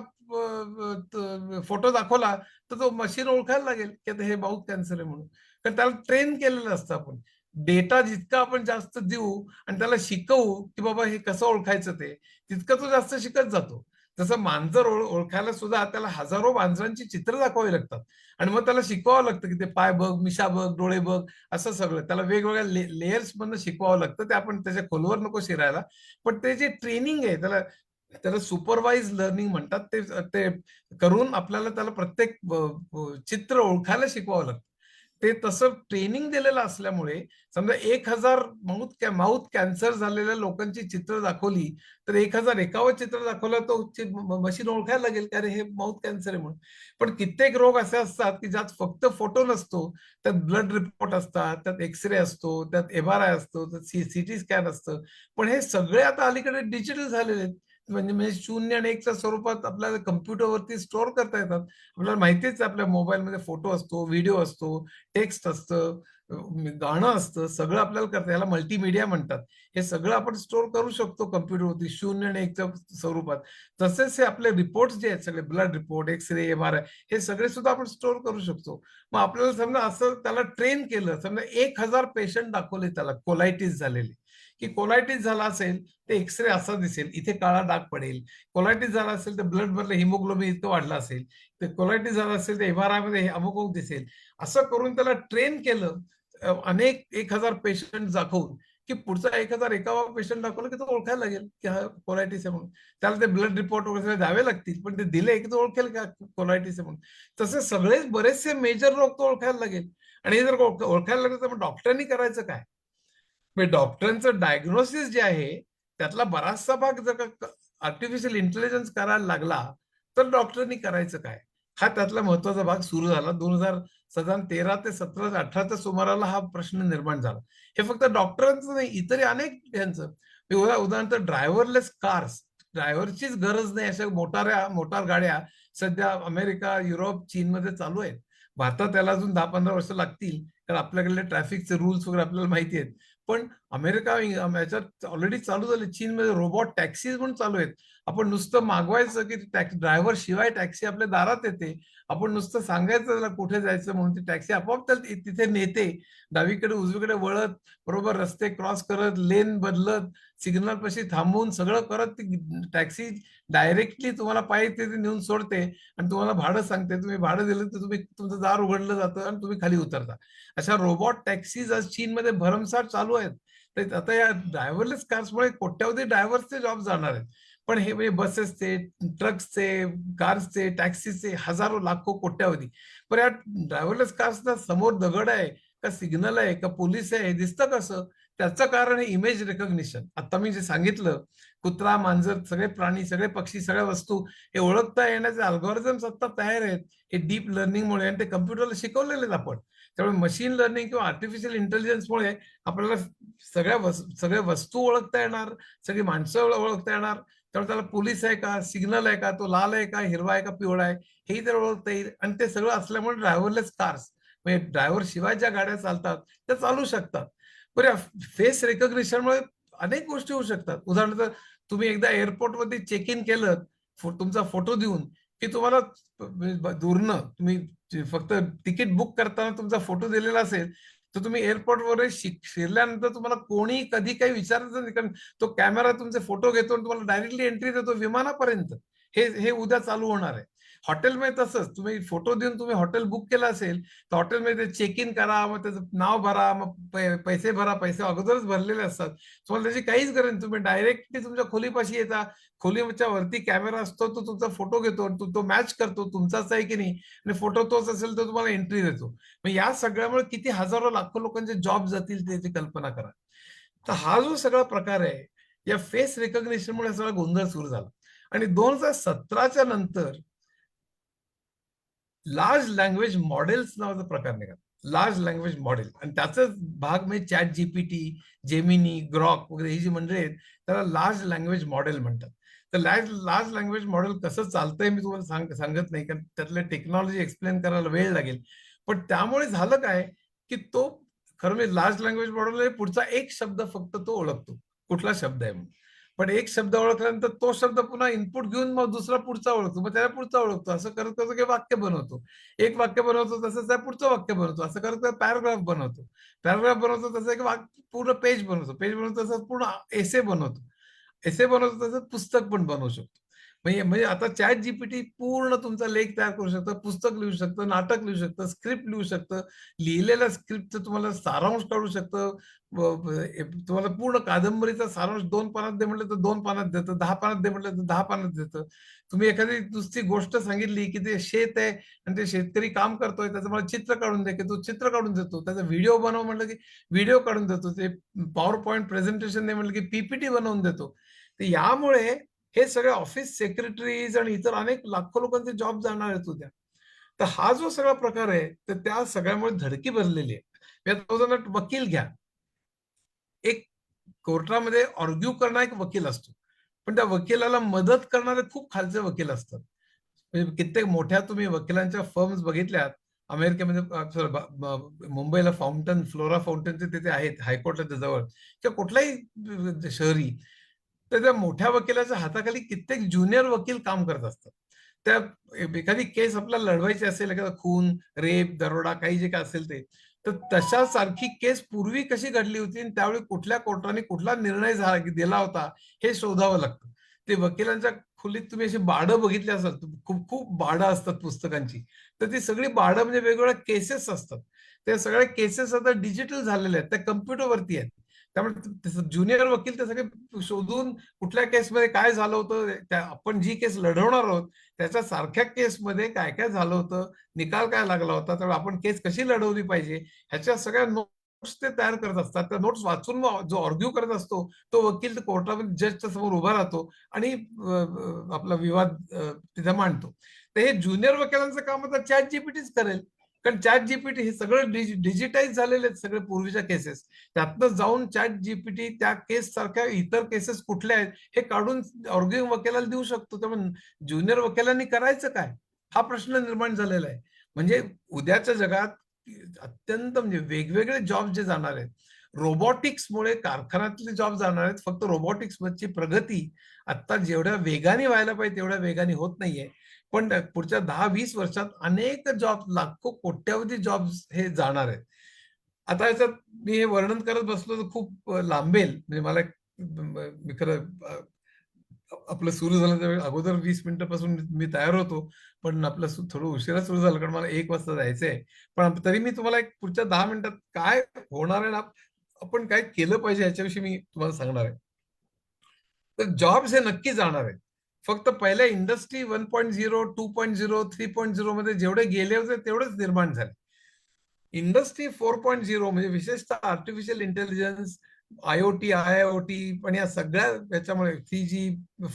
फोटो दाखवला तर तो मशीन ओळखायला लागेल की हे माउथ कॅन्सर आहे म्हणून. कारण त्याला ट्रेन केलेलं असतं आपण. डेटा जितका आपण जास्त देऊ आणि त्याला शिकवू की बाबा हे कसं ओळखायचं ते, तितकं तो जास्त शिकत जातो. जसं मांजर ओळखायला सुद्धा त्याला हजारो मांजरांची चित्र दाखवावी लागतात आणि मग त्याला शिकवावं लागतं की ते पाय बघ, मिशा बघ, डोळे बघ, असं सगळं त्याला वेगवेगळ्या लेयर्स मधनं शिकवावं लागतं. ते आपण त्याच्या खोलवर नको शिरायला, पण ते जे ट्रेनिंग आहे त्याला त्याला सुपरवाइज लर्निंग म्हणतात. ते करून आपल्याला त्याला प्रत्येक चित्र ओळखायला शिकवावं लागतं. ते तसं ट्रेनिंग दिलेलं असल्यामुळे समजा 1,000 माउथ कॅन्सर झालेल्या लोकांची चित्र दाखवली तर 1,001 चित्र दाखवलं तो मशीन ओळखायला लागेल की अरे हे माउथ कॅन्सर आहे म्हणून. पण कित्येक रोग असे असतात की ज्यात फक्त फोटो नसतो, त्यात ब्लड रिपोर्ट असतात, त्यात एक्सरे असतो, त्यात MRI असतो, त्यात CT स्कॅन असतं. पण हे सगळे आता अलीकडे डिजिटल झालेले आहेत. म्हणजे 0 आणि 1च्या स्वरूपात आपल्याला कम्प्युटरवरती स्टोअर करता येतात. आपल्याला माहितीच आहे आपल्या मोबाईलमध्ये फोटो असतो, व्हिडिओ असतो, टेक्स्ट असतं, गाणं असतं, सगळं आपल्याला करता, याला मल्टीमीडिया म्हणतात. हे सगळं आपण स्टोअर करू शकतो कम्प्युटरवरती 0 आणि 1च्या स्वरूपात. तसेच हे आपले रिपोर्ट्स जे आहेत सगळे, ब्लड रिपोर्ट, एक्सरे, MRI, हे सगळे सुद्धा आपण स्टोअर करू शकतो. मग आपल्याला समजा असं त्याला ट्रेन केलं, समजा 1000 पेशंट दाखवले त्याला कोलायटिस झालेले, की कोलायटिस झाला असेल ते एक्सरे असा दिसेल, इथे काळा डाग पडेल. कोलायटिस झाला असेल तर ब्लड मधलं हिमोग्लोबिन इतकं वाढलं असेल, तर कोलायटिस झाला असेल तर MRI मध्ये हे अमुक दिसेल. असं करून त्याला ट्रेन केलं अनेक 1000 पेशंट दाखवून, की पुढचा 1000 एकावा पेशंट दाखवलं की तो ओळखायला लागेल की हा कोलायटिस आहे म्हणून. त्याला ते ब्लड रिपोर्ट वगैरे द्यावे लागतील, पण ते दिले की तो ओळखेल का कोलायटिस आहे म्हणून. तसे सगळेच बरेचसे मेजर रोग तो ओळखायला लागेल. आणि हे जर ओळखायला लागलं तर मग डॉक्टरांनी करायचं काय? म्हणजे डॉक्टरांचं डायग्नोसिस जे आहे त्यातला बराचसा भाग जर का आर्टिफिशियल इंटेलिजन्स करायला लागला तर डॉक्टरांनी करायचं काय? हा त्यातला महत्वाचा भाग सुरू झाला 2013 ते 17 ते 18च्या सुमाराला हा प्रश्न निर्माण झाला. हे फक्त डॉक्टरांचं नाही, इतरही अनेक यांचं. उदाहरणार्थ ड्रायव्हरलेस कार्स, ड्रायव्हरचीच गरज नाही अशा मोटार गाड्या सध्या अमेरिका, युरोप, चीनमध्ये चालू आहेत. भारतात त्याला अजून 10-15 वर्ष लागतील, कारण आपल्याकडले ट्रॅफिकचे रूल्स वगैरे आपल्याला माहिती आहेत. पण अमेरिका याच्यात ऑलरेडी चालू झाले. चीनमध्ये रोबोट टॅक्सीज म्हणून चालू आहेत. आपण नुसतं मागवायचं की ड्रायव्हर शिवाय टॅक्सी आपल्या दारात येते. आपण नुसतं सांगायचं त्याला कुठे जायचं म्हणून ती टॅक्सी आपोआप त्याला तिथे नेते. डावीकडे उजवीकडे वळत, बरोबर रस्ते क्रॉस करत, लेन बदलत, सिग्नल पाशी थांबवून सगळं करत ती टॅक्सी डायरेक्टली तुम्हाला पाहिजे ते नेऊन सोडते आणि तुम्हाला भाडं सांगते. तुम्ही भाडं दिलं तर तुम्ही तुमचं दार उघडलं जातं आणि तुम्ही खाली उतरता. अशा रोबोट टॅक्सीज आज चीनमध्ये भरमसाठ चालू आहेत. तर आता या ड्रायव्हरलेस कार्समुळे कोट्यावधी ड्रायव्हर्सचे जॉब जाणार आहेत. पण हे म्हणजे बसेसचे, ट्रक्सचे, कार्सचे, टॅक्सीचे हजारो, लाखो, कोट्यावधी. पण या ड्रायव्हरलेस कार्सना समोर दगड आहे का सिग्नल आहे का पोलीस आहे हे दिसतं कसं? त्याचं कारण आहे इमेज रेकॉग्निशन. आता मी जे सांगितलं, कुत्रा, मांजर, सगळे प्राणी, सगळे पक्षी, सगळ्या वस्तू हे ओळखता येण्याचे अल्गोरिथम्स आता तयार आहेत. हे डीप लर्निंगमुळे आणि ते कम्प्युटरला शिकवलेले आहेत आपण. त्यामुळे मशीन लर्निंग किंवा आर्टिफिशियल इंटेलिजन्समुळे आपल्याला सगळ्या वस्तू ओळखता येणार, सगळी माणसं ओळखता येणार. त्यामुळे त्याला पोलीस आहे का, सिग्नल आहे का, तो लाल आहे का, हिरवा आहे का, पिवळा आहे, हेही तर ओळखता येईल. आणि ते सगळं असल्यामुळे ड्रायव्हरलेस कार्स, म्हणजे ड्रायव्हर शिवाय ज्या गाड्या चालतात त्या चालू शकतात. बरं, फेस रेकॉग्निशनमुळे अनेक गोष्टी होऊ शकतात. उदाहरणार्थ तुम्ही एकदा एअरपोर्टमध्ये चेक इन केलं तुमचा फोटो देऊन, की तुम्हाला दूरनं तुम्ही फक्त तिकीट बुक करताना तुमचा फोटो दिलेला असेल तर तुम्ही एअरपोर्टवर शिरल्यानंतर तुम्हाला कोणी कधी काही विचारायचं नाही, कारण तो कॅमेरा तुमचे फोटो घेतो आणि तुम्हाला डायरेक्टली एंट्री देतो विमानापर्यंत. हे उद्या चालू होणार आहे. हॉटेलमध्ये तसंच तुम्ही फोटो देऊन तुम्ही हॉटेल बुक केलं असेल तर हॉटेलमध्ये चेक इन करा, मग त्याचं नाव भरा, मग पैसे भरा. पैसे अगोदरच भरलेले असतात. तुम्हाला त्याची काहीच गरज नाही. तुम्ही डायरेक्टली तुमच्या खोलीपाशी येता, खोलीच्या वरती कॅमेरा असतो, तो तुमचा फोटो घेतो, तो मॅच करतो तुमचाच आहे की नाही, आणि फोटो तोच असेल तर तुम्हाला एंट्री देतो. मग या सगळ्यामुळे किती हजारो लाखो लोकांचे जॉब जातील त्याची कल्पना करा. तर हा जो सगळा प्रकार आहे या फेस रेकॉग्निशनमुळे सगळा गोंधळ सुरू झाला. आणि 2017च्या नंतर लार्ज लँग्वेज मॉडेल्स नावाचा प्रकार निघाला. लार्ज लँग्वेज मॉडेल, आणि त्याचाच भाग म्हणजे चॅट जीपीटी, जेमिनी, ग्रॉक वगैरे ही जी मंडळी आहेत त्याला लार्ज लँग्वेज मॉडेल म्हणतात. तर लार्ज लँग्वेज मॉडेल कसं चालतंय मी तुम्हाला सांगत नाही, कारण त्यातले टेक्नॉलॉजी एक्सप्लेन करायला वेळ लागेल. पण त्यामुळे झालं काय की तो खरं म्हणजे लार्ज लँग्वेज मॉडेल पुढचा एक शब्द फक्त तो ओळखतो, कुठला शब्द आहे म्हणून. पण एक शब्द ओळखल्यानंतर तो शब्द पुन्हा इनपुट घेऊन मग दुसरा पुढचा ओळखतो, मग त्याला पुढचा ओळखतो. असं करत करत वाक्य बनवतो. एक वाक्य बनवतो तसंच त्या पुढचं वाक्य बनवतो. असं करत पॅराग्राफ बनवतो. पॅराग्राफ बनवतो तसं एक पूर्ण पेज बनवतो. पेज बनवतो तसं पूर्ण एसे बनवतो. एसे बनवतो तसं पुस्तक पण बनवू शकतो. म्हणजे आता चॅट जीपीटी पूर्ण तुमचा लेख तयार करू शकतं, पुस्तक लिहू शकतं, नाटक लिहू शकतं, स्क्रिप्ट लिहू शकतं, लिहिलेल्या स्क्रिप्टचं तुम्हाला सारांश काढू शकतं. तुम्हाला पूर्ण कादंबरीचा सारांश 2 पानात दे म्हटलं तर 2 पानात देतं, 10 पानात दे म्हटलं तर 10 पानात देतं. तुम्ही एखादी नुसती गोष्ट सांगितली की ते शेत आहे आणि ते शेतकरी काम करतोय, त्याचं मला चित्र काढून दे, की तो चित्र काढून देतो. त्याचा व्हिडिओ बनव म्हटलं की व्हिडिओ काढून देतो. ते पॉवर पॉईंट प्रेझेंटेशन दे म्हटलं की पीपीटी बनवून देतो. तर यामुळे हे सगळे ऑफिस सेक्रेटरीज आणि इतर अनेक लाखो लोकांचे जॉब जाणार आहेत उद्या. तर हा जो सगळा प्रकार आहे तर त्या सगळ्यामुळे धडकी भरलेली आहे. वकील घ्या, एक कोर्टामध्ये आर्ग्यू करणारा एक वकील असतो, पण त्या वकिलाला मदत करणारे खूप खालचे वकील असतात. म्हणजे कित्येक मोठ्या तुम्ही वकिलांच्या फर्म्स बघितल्यात अमेरिकेमध्ये मुंबईला फ्लोरा फाउंटनचे तिथे आहेत हायकोर्टाच्या जवळ किंवा कुठलाही शहरी, तर त्या मोठ्या वकिलाच्या हाताखाली कित्येक ज्युनियर वकील काम करत असतात. त्या एखादी केस आपल्याला लढवायची असेल, एखादा खून, रेप, दरोडा, काही जे काय असेल ते, तर तशा सारखी केस पूर्वी कशी घडली होती आणि त्यावेळी कुठल्या कोर्टाने कुठला निर्णय दिला होता हे शोधावं लागतं. ते वकिलांच्या खोलीत तुम्ही अशी बाडं बघितली असाल, खूप खूप बाडं असतात पुस्तकांची, तर ती सगळी बाडं म्हणजे वेगवेगळ्या केसेस असतात. त्या सगळ्या केसेस आता डिजिटल झालेल्या आहेत, त्या कम्प्युटरवरती आहेत. त्यामुळे ज्युनियर वकील ते सगळे शोधून कुठल्या केसमध्ये काय झालं होतं, त्या आपण जी केस लढवणार आहोत त्याच्या सारख्या केसमध्ये काय काय झालं होतं, निकाल काय लागला होता, त्यामुळे आपण केस कशी लढवली पाहिजे ह्याच्या सगळ्या नोट्स ते तयार करत असतात. त्या नोट्स वाचून जो आर्ग्यू करत असतो तो वकील कोर्टामध्ये जजच्या समोर उभा राहतो आणि आपला विवाद तिथे मांडतो. तर हे ज्युनियर वकिलांचं काम आता चॅट जीपीटीच करेल, कारण चॅट जीपीटी हे सगळं डिजिटाईज झालेले आहेत सगळे पूर्वीच्या केसेस. त्यातनं जाऊन चॅट जीपीटी त्या केस सारख्या इतर केसेस कुठल्या आहेत हे काढून ऑर्ग्युइंग वकिलाला देऊ शकतो. त्यामुळे ज्युनियर वकिलांनी करायचं काय हा प्रश्न निर्माण झालेला आहे. म्हणजे उद्याच्या जगात अत्यंत म्हणजे वेगवेगळे जॉब जे जाणार आहेत, रोबोटिक्समुळे कारखान्यातले जॉब जाणार आहेत. फक्त रोबोटिक्स ची प्रगती आता जेवढ्या वेगाने व्हायला पाहिजे तेवढ्या वेगाने होत नाहीये. पण पुढच्या 10-20 वर्षात अनेक जॉब, लाखो कोट्यावधी जॉब्स हे जाणार आहेत. आता याच्यात मी हे वर्णन करत बसलो तर खूप लांबेल. म्हणजे मला मी खरं आपलं सुरू झालं त्यावेळी अगोदर 20 मिनिटापासून मी तयार होतो, पण आपलं थोडं उशिरा सुरू झालं कारण मला 1 वाजता जायचंय. पण तरी मी तुम्हाला एक पुढच्या 10 मिनिटात काय होणार आहे ना, आपण काय केलं पाहिजे याच्याविषयी मी तुम्हाला सांगणार आहे. तर जॉब्स हे नक्की जाणार आहेत. फक्त पहिल्या इंडस्ट्री 1.0, 2.0, 3.0 मध्ये जेवढे गेले होते तेवढेच निर्माण झाले. इंडस्ट्री 4.0 म्हणजे विशेषतः आर्टिफिशियल इंटेलिजन्स, IoT, IIoT, पण या सगळ्या याच्यामुळे 3G,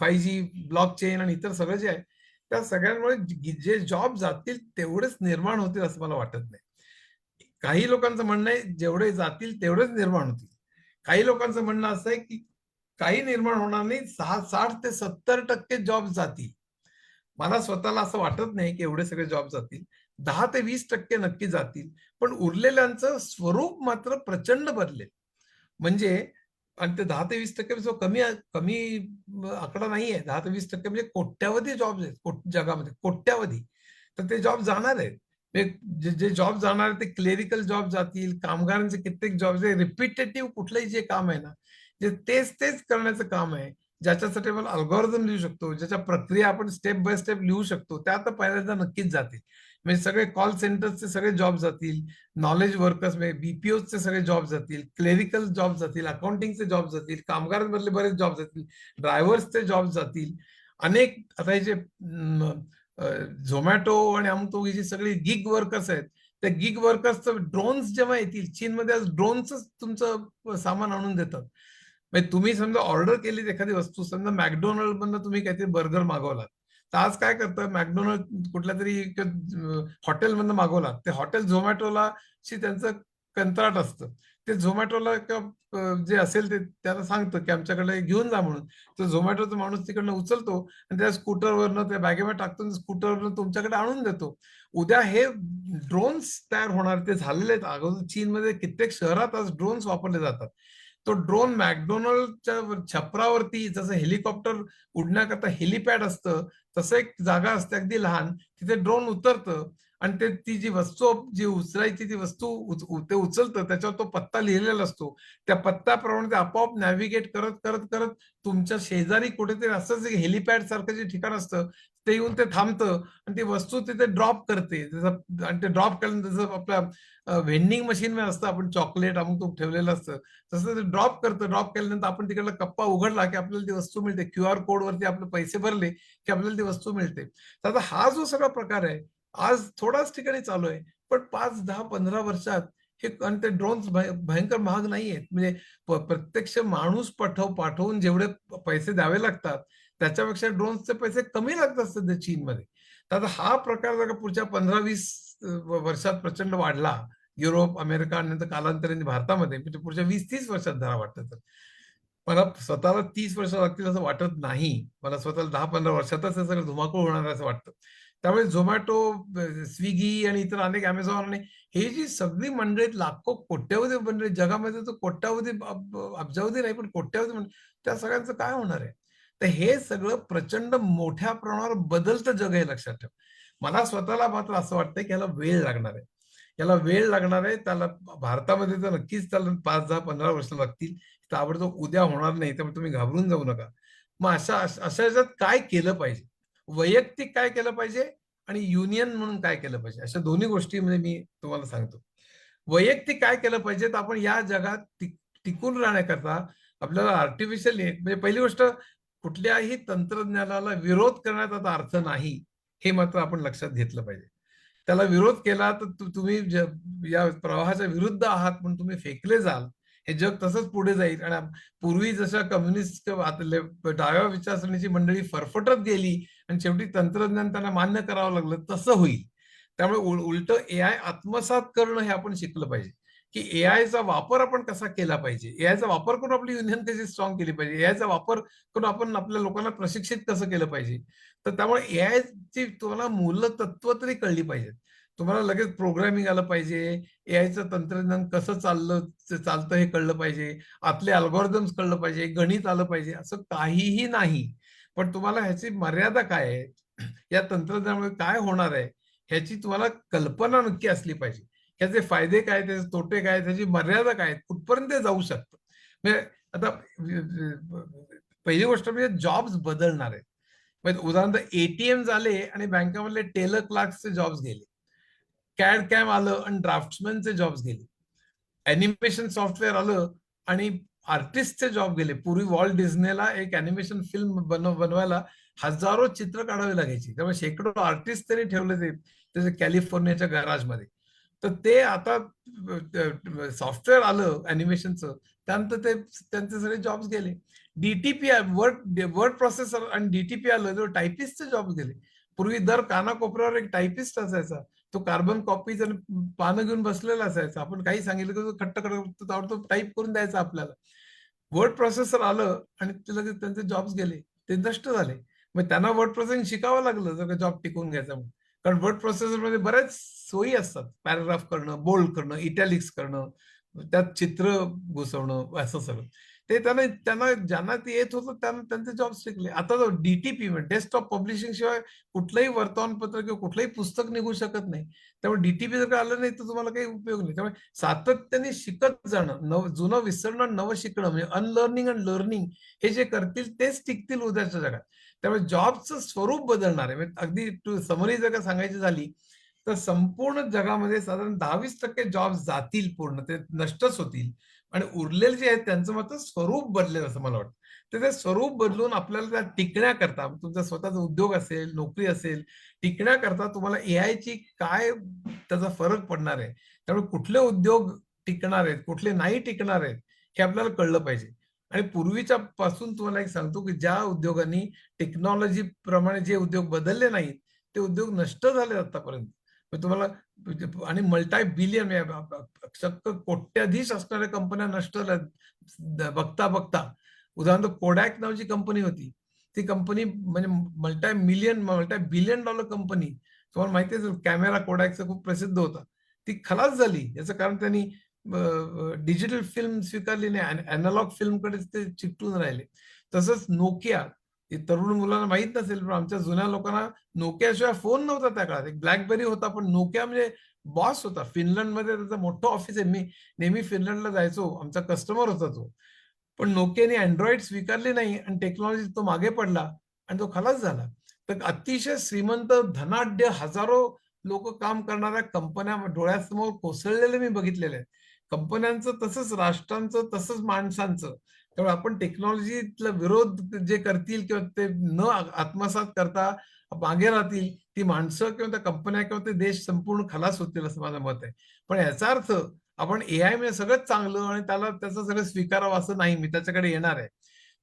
5G, ब्लॉकचेन आणि इतर सगळं जे आहे त्या सगळ्यांमुळे जे जॉब जातील तेवढेच निर्माण होतील असं मला वाटत नाही. काही लोकांचं म्हणणं आहे जेवढे जातील तेवढेच निर्माण होतील. काही लोकांचं म्हणणं असं आहे की काही निर्माण होणार नाही, 60 ते 70% जॉब जातील. मला स्वतःला असं वाटत नाही की एवढे सगळे जॉब जातील. 10 ते 20% नक्की जातील, पण उरलेल्यांचं स्वरूप मात्र प्रचंड बदलेल. म्हणजे आणि ते 10 ते 20% जो कमी कमी आकडा नाहीये. 10 ते 20% म्हणजे कोट्यावधी जॉब्स आहेत जगामध्ये, कोट्यावधी. तर ते जॉब जाणार आहेत. जे जॉब जाणार आहेत ते क्लेरिकल जॉब जातील, कामगारांचे कित्येक जॉब, रिपिटेटिव्ह कुठलंही जे काम आहे ना, जे तेच तेच करण्याचं काम आहे, ज्याच्यासाठी आपण अल्गोरिदम लिहू शकतो, ज्याच्या प्रक्रिया आपण स्टेप बाय स्टेप लिहू शकतो, त्या आता पहिल्यांदा नक्कीच जातील. म्हणजे सगळे कॉल सेंटरचे सगळे जॉब जातील, नॉलेज वर्कर्स म्हणजे बीपीओचे सगळे जॉब जातील, क्लेरिकल जॉब जातील, अकाउंटिंगचे जॉब जातील, कामगारांमधले बरेच जॉब जातील, ड्रायव्हर्सचे जॉब जातील. अनेक आता हे जे झोमॅटो आणि अमुक जी सगळी गिग वर्कर्स आहेत, त्या गिग वर्कर्सचं ड्रोन्स जेव्हा येतील, चीनमध्ये आज ड्रोनच तुमचं सामान आणून देतात. म्हणजे तुम्ही समजा ऑर्डर केली एखादी वस्तू, समजा मॅकडोनल्ड मधनं तुम्ही काहीतरी बर्गर मागवलात, तर आज काय करतं मॅकडोनल्ड कुठल्या तरी हॉटेलमधनं मागवला, ते हॉटेल झोमॅटोला त्यांचं कंत्राट असतं. ते झोमॅटोला जे असेल ते त्याला सांगतं की आमच्याकडे घेऊन जा म्हणून. तर झोमॅटोचा माणूस तिकडनं उचलतो आणि त्या स्कूटरवरनं त्या बॅगेवर टाकतो, स्कूटरवरनं तुमच्याकडे आणून देतो. उद्या हे ड्रोन्स तयार होणार, ते झालेले आहेत. अगोदर चीनमध्ये कित्येक शहरात आज ड्रोन्स वापरले जातात. तो ड्रोन मॅकडोनल्डच्या छपरावरती जसं हेलिकॉप्टर उडण्याकरता हेलिपॅड असतं, तसं एक जागा असते अगदी लहान, तिथे ड्रोन उतरतं आणि ते ती जी वस्तू जी उचलायची ती वस्तू ते उचलतं, त्याच्यावर तो पत्ता लिहिलेला असतो. त्या पत्त्याप्रमाणे ते आपोआप नॅव्हिगेट करत करत करत तुमच्या शेजारी कुठेतरी असंच एक हेलिपॅड सारखं जे ठिकाण असतं ते येऊन ते थांबतं आणि ती वस्तू तिथे ड्रॉप करते. आणि ते ड्रॉप केल्यानंतर जसं आपल्या व्हेंडिंग मशीन मध्ये असतं, आपण चॉकलेट अमुक तो ठेवलेलं असतं, तसं ते ड्रॉप करतं. ड्रॉप केल्यानंतर आपण तिकडला कप्पा उघडला की आपल्याला ती वस्तू मिळते. QR कोड वरती आपले पैसे भरले की आपल्याला ती वस्तू मिळते. तर आता हा जो सगळा प्रकार आहे आज थोडाच ठिकाणी चालू आहे, पण 5, 10, 15 वर्षात हे, आणि ते ड्रोन्स भयंकर महाग नाही आहेत. म्हणजे प्रत्यक्ष माणूस पाठवून जेवढे पैसे द्यावे लागतात त्याच्यापेक्षा ड्रोन्सचे पैसे कमी लागतात सध्या चीनमध्ये. तर आता हा प्रकार जर पुढच्या 15-20 वर्षात प्रचंड वाढला, युरोप, अमेरिका आणि नंतर कालांतराने भारतामध्ये, म्हणजे पुढच्या 20-30 वर्षात धरा वाटतं तर. मला स्वतःला 30 वर्ष लागतील असं वाटत नाही. मला स्वतःला 10-15 वर्षातच हे सगळं धुमाकूळ होणार असं वाटतं. त्यामुळे झोमॅटो, स्विगी आणि इतर अनेक अमेझॉन आणि हे जी सगळी मंडळी लाखो कोट्यावधी मंडळी जगामध्ये, तर कोट्यावधी अब्जावधी नाही पण कोट्यावधी मंडळी, त्या सगळ्यांचं काय होणार आहे? तर हे सगळं प्रचंड मोठ्या प्रमाणावर बदलतं जग हे लक्षात ठेव. मला स्वतःला मात्र असं वाटतंय की याला वेळ लागणार आहे. याला वेळ लागणार आहे. त्याला भारतामध्ये तर नक्कीच त्याला 5, 10, 15 वर्ष लागतील. ताबडतोब उद्या होणार नाही. त्यामुळे तुम्ही घाबरून जाऊ नका. मग अशा ह्याच्यात काय केलं पाहिजे? वैयक्तिक काय केलं पाहिजे आणि युनियन म्हणून काय केलं पाहिजे? अशा दोन्ही गोष्टी म्हणजे मी तुम्हाला सांगतो. वैयक्तिक काय केलं पाहिजे, तर आपण या जगात टिकून राहण्याकरता आपल्याला आर्टिफिशियल म्हणजे पहिली गोष्ट, कुठल्याही तंत्रज्ञानाला विरोध करण्यात आता अर्थ नाही, हे मात्र आपण लक्षात घेतलं पाहिजे. त्याला विरोध केला तर तुम्ही या प्रवाहाच्या विरुद्ध आहात म्हणून तुम्ही फेकले जाल. हे जग तसंच पुढे जाईल आणि पूर्वी जशा कम्युनिस्ट डाव्या विचारसरणीची मंडळी फरफटत गेली आणि शेवटी तंत्रज्ञान त्यांना मान्य करावं लागलं, तसं होईल. त्यामुळे उलट एआय आत्मसात करणं हे आपण शिकलं पाहिजे, की एआयचा वापर आपण कसा केला पाहिजे, एआयचा वापर करून आपली युनियन कशी स्ट्रॉंग केली पाहिजे, एआयचा वापर करून आपण आपल्या लोकांना प्रशिक्षित कसं केलं पाहिजे. तर त्यामुळे एआयची तुम्हाला मूलतत्व तरी कळली पाहिजेत. तुम्हाला लगेच प्रोग्रामिंग आलं पाहिजे, एआयचं तंत्रज्ञान कसं चालतं हे कळलं पाहिजे, आतले अल्गोरिदम्स कळलं पाहिजे, गणित आलं पाहिजे, असं काहीही नाही. पण तुम्हाला ह्याची मर्यादा काय आहे, या तंत्रज्ञानामुळे काय होणार आहे, ह्याची तुम्हाला कल्पना नक्की असली पाहिजे. ह्याचे फायदे काय, त्याचे तोटे काय, त्याची मर्यादा काय, कुठपर्यंत ते जाऊ शकतं. म्हणजे आता पहिली गोष्ट म्हणजे जॉब्स बदलणार आहेत. म्हणजे उदाहरणार्थ एटीएम झाले आणि बँकामधले टेलर क्लार्क्सचे जॉब्स गेले. कॅड कॅम आलं आणि ड्राफ्ट्समॅनचे जॉब्स गेले. अॅनिमेशन सॉफ्टवेअर आलं आणि आर्टिस्टचे जॉब गेले. पूर्वी वॉल्ट डिझनेला एक अॅनिमेशन फिल्म बनवायला हजारो चित्र काढावी लागायची. त्यामुळे शेकडो आर्टिस्ट त्यांनी ठेवले ते त्याचे कॅलिफोर्नियाच्या गॅराजमध्ये. तर ते आता सॉफ्टवेअर आलं अॅनिमेशनचं, त्यानंतर ते त्यांचे सगळे जॉब्स गेले. डीटीपी वर्ड प्रोसेसर आणि डीटीपी आलं तर टायपिस्टचे जॉब्स गेले. पूर्वी दर कानाकोपऱ्यावर एक टायपिस्ट असायचा. तो कार्बन कॉपीज आणि पानं घेऊन बसलेला असायचा. आपण काही सांगितलं की तो खट्ट टाईप करून द्यायचा आपल्याला. वर्ड प्रोसेसर आलं आणि लगेच त्यांचे जॉब्स गेले, ते नष्ट झाले. मग त्यांना वर्ड प्रोसेसिंग शिकावं लागलं जर का जॉब टिकून घ्यायचा म्हणून. कारण वर्ड प्रोसेसर मध्ये बऱ्याच सोयी असतात. पॅराग्राफ करणं, बोल्ड करणं, इटॅलिक्स करणं, त्यात चित्र घुसवणं, असं सगळं. ते त्यांना ज्यांना ते येत होतं त्यांना त्यांचे जॉब शिकले. आता जो डीटीपी म्हणजे डेस्कटॉप पब्लिशिंग शिवाय कुठलंही वर्तमानपत्र किंवा कुठलंही पुस्तक निघू शकत नाही. त्यामुळे डीटीपी जर का आलं नाही तर तुम्हाला काही उपयोग नाही. त्यामुळे सातत्याने शिकत जाणं, जुनं विसरणं, नवं शिकणं, म्हणजे अनलर्निंग आणि लर्निंग हे जे करतील तेच टिकतील उद्याच्या जगात. त्यामुळे जॉबचं स्वरूप बदलणार आहे. म्हणजे अगदी समरी जर का सांगायची झाली तर संपूर्ण जगामध्ये साधारण 10-20% जॉब्स जातील, पूर्ण ते नष्टच होतील आणि उरलेले जे आहेत त्यांचं मात्र स्वरूप बदलेल असं मला वाटतं. तर ते स्वरूप बदलून आपल्याला त्या टिकण्याकरता, तुमचा स्वतःचा उद्योग असेल, नोकरी असेल, टिकण्याकरता तुम्हाला एआयची काय त्याचा फरक पडणार आहे, त्यामुळे कुठले उद्योग टिकणार आहेत, कुठले नाही टिकणार आहेत, हे आपल्याला कळलं पाहिजे. आणि पूर्वीच्या पासून तुम्हाला एक सांगतो की ज्या उद्योगांनी टेक्नॉलॉजी प्रमाणे जे उद्योग बदलले नाहीत ते उद्योग नष्ट झाले आतापर्यंत. तुम्हाला आणि मल्टाय बिलियन चक्क कोट्याधीश असणाऱ्या कंपन्या नष्ट झाल्या बघता बघता. उदाहरणार्थ कोडॅक नावाची कंपनी होती. ती कंपनी म्हणजे मल्टाय बिलियन डॉलर कंपनी. तुम्हाला माहिती आहे कॅमेरा कोडॅकचा खूप प्रसिद्ध होता. ती खलास झाली. याचं कारण त्यांनी डिजिटल फिल्म स्वीकारली नाही, अॅनालॉग फिल्मकडे ते चिकटून राहिले. तसंच नोकिया, तरुण मुलांना माहित नसेल पण आमच्या जुन्या लोकांना नोकियाशिवाय फोन नव्हता त्या काळात. एक ब्लॅकबेरी होता पण नोकिया म्हणजे बॉस होता. फिनलंडमध्ये त्याचं मोठं ऑफिस आहे. मी नेहमी फिनलंडला जायचो, आमचा कस्टमर होता तो. पण नोकियाने अँड्रॉइड स्वीकारली नाही आणि टेक्नॉलॉजी तो मागे पडला आणि तो खलास झाला. तर अतिशय श्रीमंत धनाढ्य हजारो लोक काम करणाऱ्या कंपन्या डोळ्यासमोर कोसळलेले मी बघितलेले आहेत. कंपन्यांचं तसंच, राष्ट्रांचं तसंच, माणसांचं. त्यामुळे आपण टेक्नॉलॉजीतला विरोध जे करतील किंवा ते न आत्मसात करता मागे राहतील ती माणसं किंवा त्या कंपन्या किंवा ते देश संपूर्ण खलास होतील असं माझं मत आहे. पण याचा अर्थ आपण एआय म्हणजे सगळंच चांगलं आणि त्याचं सगळं स्वीकारावं असं नाही. मी त्याच्याकडे येणार आहे.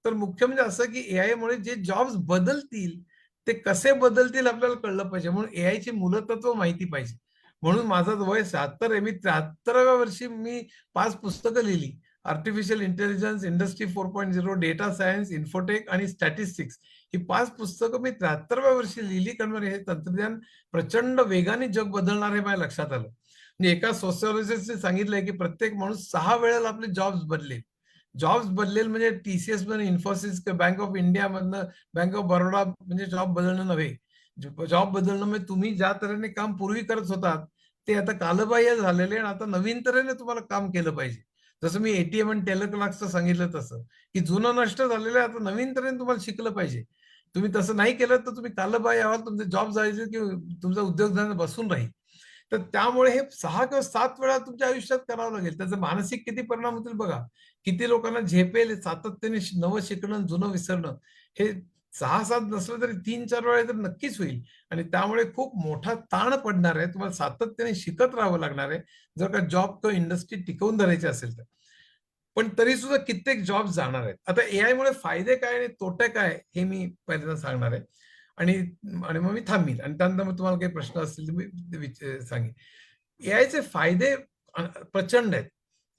तर मुख्य म्हणजे असं की एआय मुळे जे जॉब्स बदलतील ते कसे बदलतील आपल्याला कळलं पाहिजे. म्हणून एआयची मूलतत्व माहिती पाहिजे. म्हणून माझं वय 76 आहे. मी 73व्या वर्षी मी 5 पुस्तकं लिहिली artificial intelligence, industry 4.0, data science, infotech आणि स्टॅटिस्टिक्स ही 5 पुस्तकं मी 73व्या वर्षी लिहिली, कारण हे तंत्रज्ञान प्रचंड वेगाने जग बदलणार हे माझ्या लक्षात आलं. म्हणजे एका सोशिओलॉजिस्टने सांगितलंय की प्रत्येक माणूस 6 वेळेला आपले जॉब्स बदलेल म्हणजे TCS मधून, इन्फोसिस, बँक ऑफ इंडिया मधनं, बँक ऑफ बरोडा म्हणजे जॉब बदलणं नव्हे. जॉब बदलणं म्हणजे तुम्ही ज्या तऱ्हेने काम पूर्वी करत होतात ते आता कालबाह्य झालेले आणि आता नवीन तऱ्हेने तुम्हाला काम केलं पाहिजे. जसं मी ATM आणि टेलिक्लर्क्सचं सांगितलं तसं, की जुनं नष्ट झालेलं आहे, आता नवीन तऱ्हेने तुम्हाला शिकलं पाहिजे. तुम्ही तसं नाही केलं तर तुम्ही कालबाह्य व्हाल, तुमचे जॉब जायचे किंवा तुमचा उद्योगधंदा बसून राहील. तर त्यामुळे हे 6 किंवा 7 वेळा तुमच्या आयुष्यात करावं लागेल. त्याचा मानसिक किती परिणाम होतील बघा. किती लोकांना झेपेल सातत्याने नवं शिकणं, जुनं विसरणं. हे 6-7 नसलं तरी 3-4 वेळा तर नक्कीच होईल आणि त्यामुळे खूप मोठा ताण पडणार आहे. तुम्हाला सातत्याने शिकत राहावं लागणार आहे, जर का जॉब किंवा इंडस्ट्री टिकवून धरायची असेल तर. पण तरी सुद्धा कित्येक जॉब जाणार आहेत. आता AI मुळे फायदे काय आणि तोटे काय हे मी पहिल्यांदा सांगणार आहे आणि आणि मग मी थांबील आणि त्यानंतर मग तुम्हाला काही प्रश्न असतील तर मी सांगेन. AIचे फायदे प्रचंड आहेत.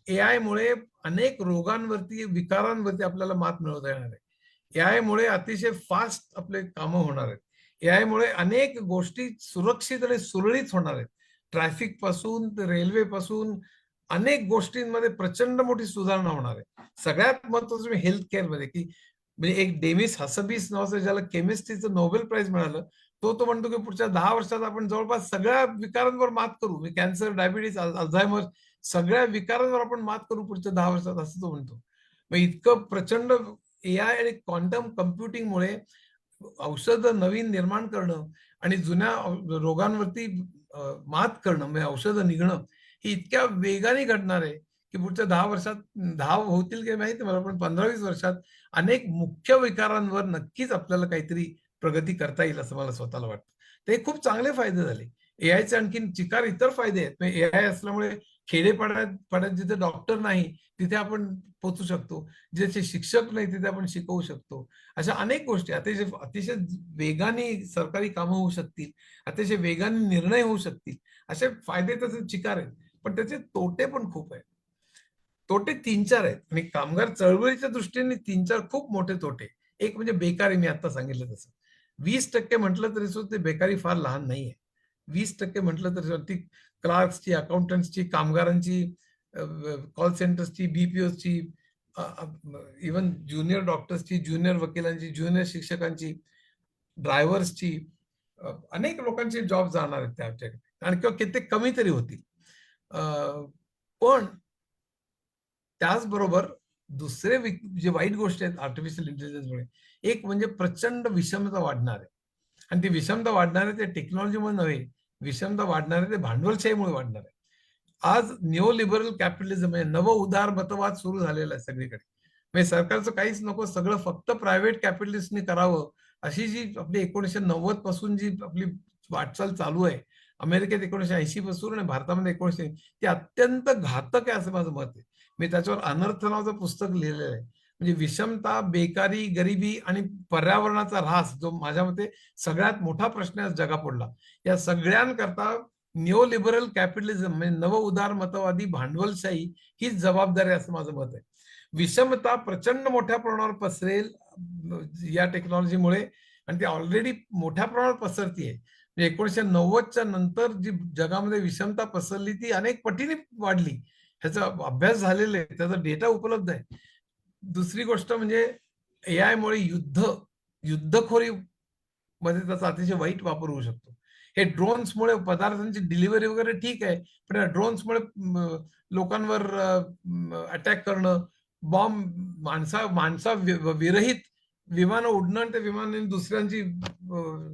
AI मुळे अनेक रोगांवरती, विकारांवरती आपल्याला मात मिळवता येणार आहे. AI मुळे अतिशय फास्ट आपले कामं होणार आहेत. AI मुळे अनेक गोष्टी सुरक्षित आणि सुरळीत होणार आहेत. ट्रॅफिक पासून ते रेल्वे पासून अनेक गोष्टींमध्ये प्रचंड मोठी सुधारणा होणार आहे. सगळ्यात महत्त्वाचं म्हणजे हेल्थ केअरमध्ये, की म्हणजे एक डेमिस हसबीस नावाचं, ज्याला केमिस्ट्रीचं नोबेल प्राइज मिळालं, तो म्हणतो की पुढच्या 10 वर्षात आपण जवळपास सगळ्या विकारांवर मात करू. कॅन्सर, डायबिटीज, अल्झायमर सगळ्या विकारांवर आपण मात करू पुढच्या 10 वर्षात, असं तो म्हणतो. मग इतकं प्रचंड AI आणि क्वांटम कम्प्युटिंगमुळे औषधं नवीन निर्माण करणं आणि जुन्या रोगांवरती मात करणं, म्हणजे औषधं निघणं, ही इतक्या वेगाने घडणार आहे की पुढच्या 10 वर्षात, 10 होतील की माहिती मला, पण 15-20 वर्षात अनेक मुख्य विकारांवर नक्कीच आपल्याला काहीतरी प्रगती करता येईल असं मला स्वतःला वाटतं. ते खूप चांगले फायदे झाले. AIचे आणखीन चिकार इतर फायदे आहेत. म्हणजे AI असल्यामुळे खेडेपाड्यात जिथे डॉक्टर नाही तिथे आपण पोहोचू शकतो. जिथे शिक्षक नाही तिथे आपण शिकवू शकतो. अशा अनेक गोष्टी अतिशय वेगाने सरकारी कामं होऊ शकतील, अतिशय वेगाने निर्णय होऊ शकतील. असे फायदे त्याचे चिकार आहेत, पण त्याचे तोटे पण खूप आहेत. तोटे 3-4 आहेत आणि कामगार चळवळीच्या दृष्टीने 3-4 खूप मोठे तोटे. एक म्हणजे बेकारी, मी आता सांगितलं तसं. 20% म्हटलं तरी सुद्धा ते बेकारी फार लहान नाहीये. 20% म्हटलं तरी ती क्लार्क्सची, अकाउंटंट्सची, कामगारांची, कॉल सेंटर्सची, BPOची, इव्हन ज्युनियर डॉक्टर्सची, ज्युनियर वकिलांची, ज्युनियर शिक्षकांची, ड्रायव्हर्सची, अनेक लोकांचे जॉब जाणार आहेत त्याच्याकडे आणि किंवा कित्येक कमी तरी होतील. पण त्याचबरोबर दुसरे जे वाईट गोष्टी आहेत आर्टिफिशियल इंटेलिजन्समुळे, एक म्हणजे प्रचंड विषमता वाढणार आहे आणि ती विषमता वाढणार आहे ते टेक्नॉलॉजीमुळे नव्हे, विषमता वाढणार आहे ते भांडवलशाहीमुळे वाढणार आहे. आज न्यू लिबरल कॅपिटलिझम आहे, नव उदारमतवाद सुरू झालेला आहे सगळीकडे. म्हणजे सरकारचं काहीच नको, सगळं फक्त प्रायव्हेट कॅपिटलिस्टने करावं, अशी जी आपली 1990 पासून जी आपली वाटचाल चालू आहे, अमेरिकेत 1980 पासून आणि भारतामध्ये 1900, ती अत्यंत घातक आहे असं माझं मत आहे. मी त्याच्यावर अनर्थ नावाचं पुस्तक लिहिलेलं आहे. म्हणजे विषमता, बेकारी, गरिबी आणि पर्यावरणाचा ऱ्हास, जो माझ्या मते सगळ्यात मोठा प्रश्न आहे जगापुढला, या सगळ्यांकरता न्यू लिबरल कॅपिटलिझम म्हणजे नव उदारमतवादी भांडवलशाही हीच जबाबदारी आहे असं माझं मत आहे. विषमता प्रचंड मोठ्या प्रमाणावर पसरेल या टेक्नॉलॉजीमुळे आणि ती ऑलरेडी मोठ्या प्रमाणावर पसरतीये. 1990च्या नंतर जी जगामध्ये विषमता पसरली ती अनेक पटीने वाढली. ह्याचा अभ्यास झालेला आहे, त्याचा डेटा उपलब्ध आहे. दुसरी गोष्ट म्हणजे AI मुळे युद्धखोरी मध्ये त्याचा अतिशय वाईट वापर होऊ शकतो. हे ड्रोन्समुळे पदार्थांची डिलिव्हरी वगैरे ठीक आहे, पण या ड्रोन्समुळे लोकांवर अटॅक करणं, बॉम्ब, माणसा विरहित विमानं उडणं आणि त्या विमानाने दुसऱ्यांची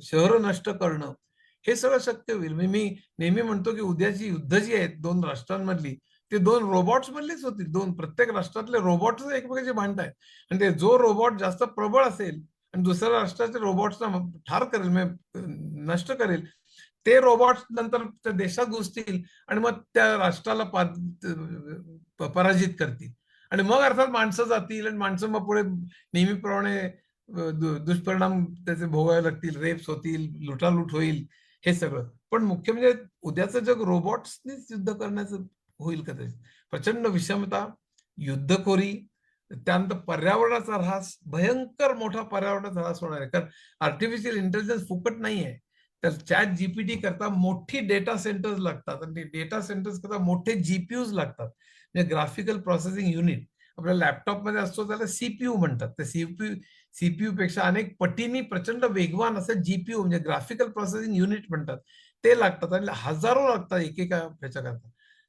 शहरं नष्ट करणं, हे सगळं शक्य होईल. मी नेहमी म्हणतो की उद्याची युद्ध जी आहेत 2 राष्ट्रांमधली, ते 2 रोबोट्स मधलीच होतील. प्रत्येक राष्ट्रातले रोबोट्स एकमेकांचे भांडतायत आणि ते जो रोबोट जास्त प्रबळ असेल आणि दुसऱ्या राष्ट्राच्या रोबोट्सना ठार करेल, नष्ट करेल, ते रोबोट्स नंतर त्या देशात घुसतील आणि मग त्या राष्ट्राला पराजित करतील आणि मग अर्थात माणसं जातील आणि माणसं मग पुढे नेहमीप्रमाणे दुष्परिणाम त्याचे भोगावे लागतील, रेप्स होतील, लुटालूट होईल, हे सगळं. पण मुख्य म्हणजे उद्याचं जग रोबोट्सनीच युद्ध करण्याचं होईल कदाचित. प्रचंड विषमता, युद्धखोरी, त्यानंतर पर्यावरणाचा ऱ्हास, भयंकर मोठा पर्यावरणाचा ऱ्हास होणार आहे. कारण आर्टिफिशियल इंटेलिजन्स फुकट नाहीये. तर चॅट जीपीटी करता मोठी डेटा सेंटर्स लागतात आणि डेटा सेंटर्स करता मोठे जीपीयूज लागतात, म्हणजे ग्राफिकल प्रोसेसिंग युनिट. आपल्या लॅपटॉपमध्ये असतो त्याला सीपीयू म्हणतात. त्या सीपीयू पेक्षा अनेक पटींनी प्रचंड वेगवान असं जीपीयू म्हणजे ग्राफिकल प्रोसेसिंग युनिट म्हणतात, ते लागतात आणि हजारो लागतात एकेका ह्याच्याकरता.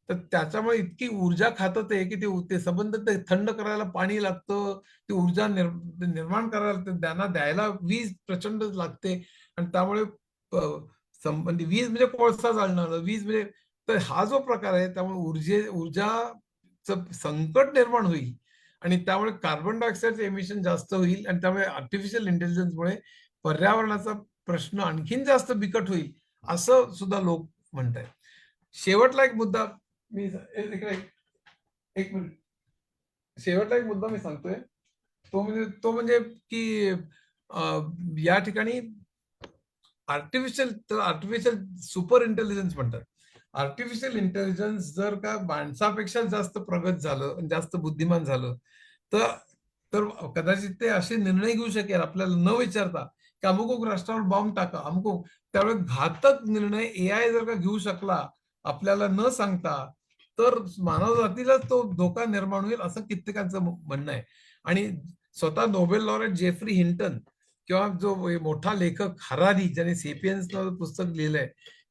तर त्याच्यामुळे इतकी ऊर्जा खातं ते की ते संबंध ते थंड करायला पाणी लागतं, ती ऊर्जा निर्माण करायला त्यांना द्यायला वीज प्रचंड लागते आणि त्यामुळे म्हणजे वीज म्हणजे कोळसा जाळणं, वीज म्हणजे, तर हा जो प्रकार आहे त्यामुळे ऊर्जाचं संकट निर्माण होईल आणि त्यामुळे कार्बन डायऑक्साईडचं एमिशन जास्त होईल आणि त्यामुळे आर्टिफिशियल इंटेलिजन्समुळे पर्यावरणाचा प्रश्न आणखीन जास्त बिकट होईल असं सुद्धा लोक म्हणत आहेत. शेवटला एक मुद्दा मी एक मिनिट, शेवटला एक मुद्दा मी सांगतोय, तो म्हणजे की या ठिकाणी आर्टिफिशियल सुपर इंटेलिजन्स म्हणतात. आर्टिफिशियल इंटेलिजन्स जर का माणसापेक्षा जास्त प्रगत झालं, जास्त बुद्धिमान झालं, तर तर कदाचित ते असे निर्णय घेऊ शकेल आपल्याला न विचारता की अमुक राष्ट्रावर बॉम्ब टाका, अमुक, त्यावेळेस घातक निर्णय एआय जर का घेऊ शकला आपल्याला न सांगता, तर मानवजातीला तो धोका निर्माण होईल असं कित्येकांचं म्हणणं आहे. आणि स्वतः नोबेल लॉरेट जेफ्री हिंटन किंवा जो मोठा लेखक हरारी ज्याने सेपियन्स पुस्तक लिहिलंय,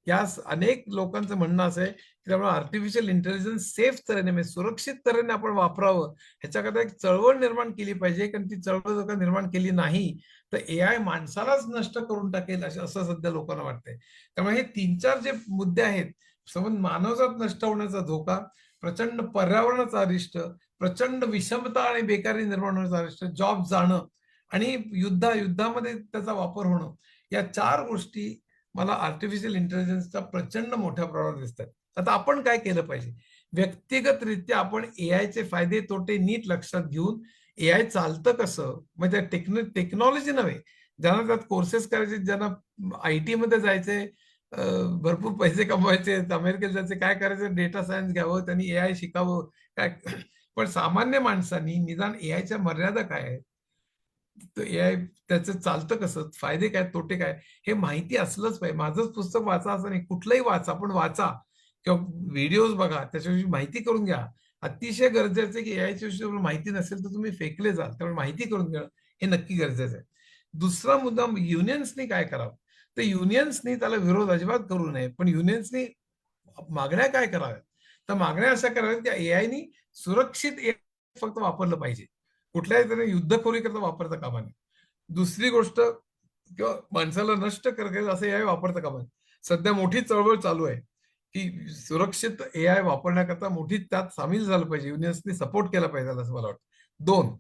या अनेक लोकांचं म्हणणं असं आहे की त्यामुळे आर्टिफिशियल इंटेलिजन्स सेफ तऱ्हेने म्हणजे सुरक्षित तऱ्हेने आपण वापरावं, ह्याच्याकरता एक चळवळ निर्माण केली पाहिजे. कारण ती चळवळ जर का निर्माण केली नाही तर एआय माणसालाच नष्ट करून टाकेल असं सध्या लोकांना वाटतंय. त्यामुळे हे 3-4 जे मुद्दे आहेत, समज मानवजात नष्ट होण्याचा धोका, प्रचंड पर्यावरणाचा अरिष्ट, प्रचंड विषमता आणि बेकारी निर्माण होण्याचा अरिष्ट, जॉब जाणं आणि युद्धामध्ये त्याचा वापर होणं, या 4 गोष्टी मला आर्टिफिशियल इंटेलिजन्सचा प्रचंड मोठ्या प्रमाणात दिसतात. आता आपण काय केलं पाहिजे? व्यक्तिगतरित्या आपण एआयचे फायदे तोटे नीट लक्षात घेऊन एआय चालतं कसं, म्हणजे टेक्नॉलॉजी नव्हे, ज्यांना त्यात कोर्सेस करायचे, ज्यांना आयटी मध्ये जायचे, भरपूर पैसे कमवायचे, अमेरिकेत जायचे, काय करायचं, डेटा सायन्स घ्यावं, त्यांनी एआय शिकावं काय, पण सामान्य माणसांनी निदान एआयच्या मर्यादा काय आहेत, एआय त्याचं चालतं कसं, फायदे काय तोटे काय, हे माहिती असलंच पाहिजे. माझंच पुस्तक वाचा असं नाही, कुठलंही वाचा, पण वाचा किंवा व्हिडिओज बघा, त्याच्याविषयी माहिती करून घ्या. अतिशय गरजेचं आहे की एआयच्या विषयी माहिती नसेल तर तुम्ही फेकले जाल, त्यामुळे माहिती करून घ्या, हे नक्की गरजेचं आहे. दुसरा मुद्दा, युनियन्सनी काय करावं, तर युनियन्सनी त्याला विरोध अजिबात करू नये, पण युनियन्सनी मागण्या काय कराव्यात, तर मागण्या अशा कराव्यात की एआयनी सुरक्षित AI फक्त वापरलं पाहिजे, कुठल्याही तरी युद्धखोरी करता वापरता कामा नये. दुसरी गोष्ट, किंवा माणसाला नष्ट करायचं असं एआय वापरता कामा नये. सध्या मोठी चळवळ चालू आहे की सुरक्षित एआय वापरण्याकरता मोठी त्यात सामील झालं पाहिजे, युनियन्सनी सपोर्ट केला पाहिजे असं मला वाटतं. 2,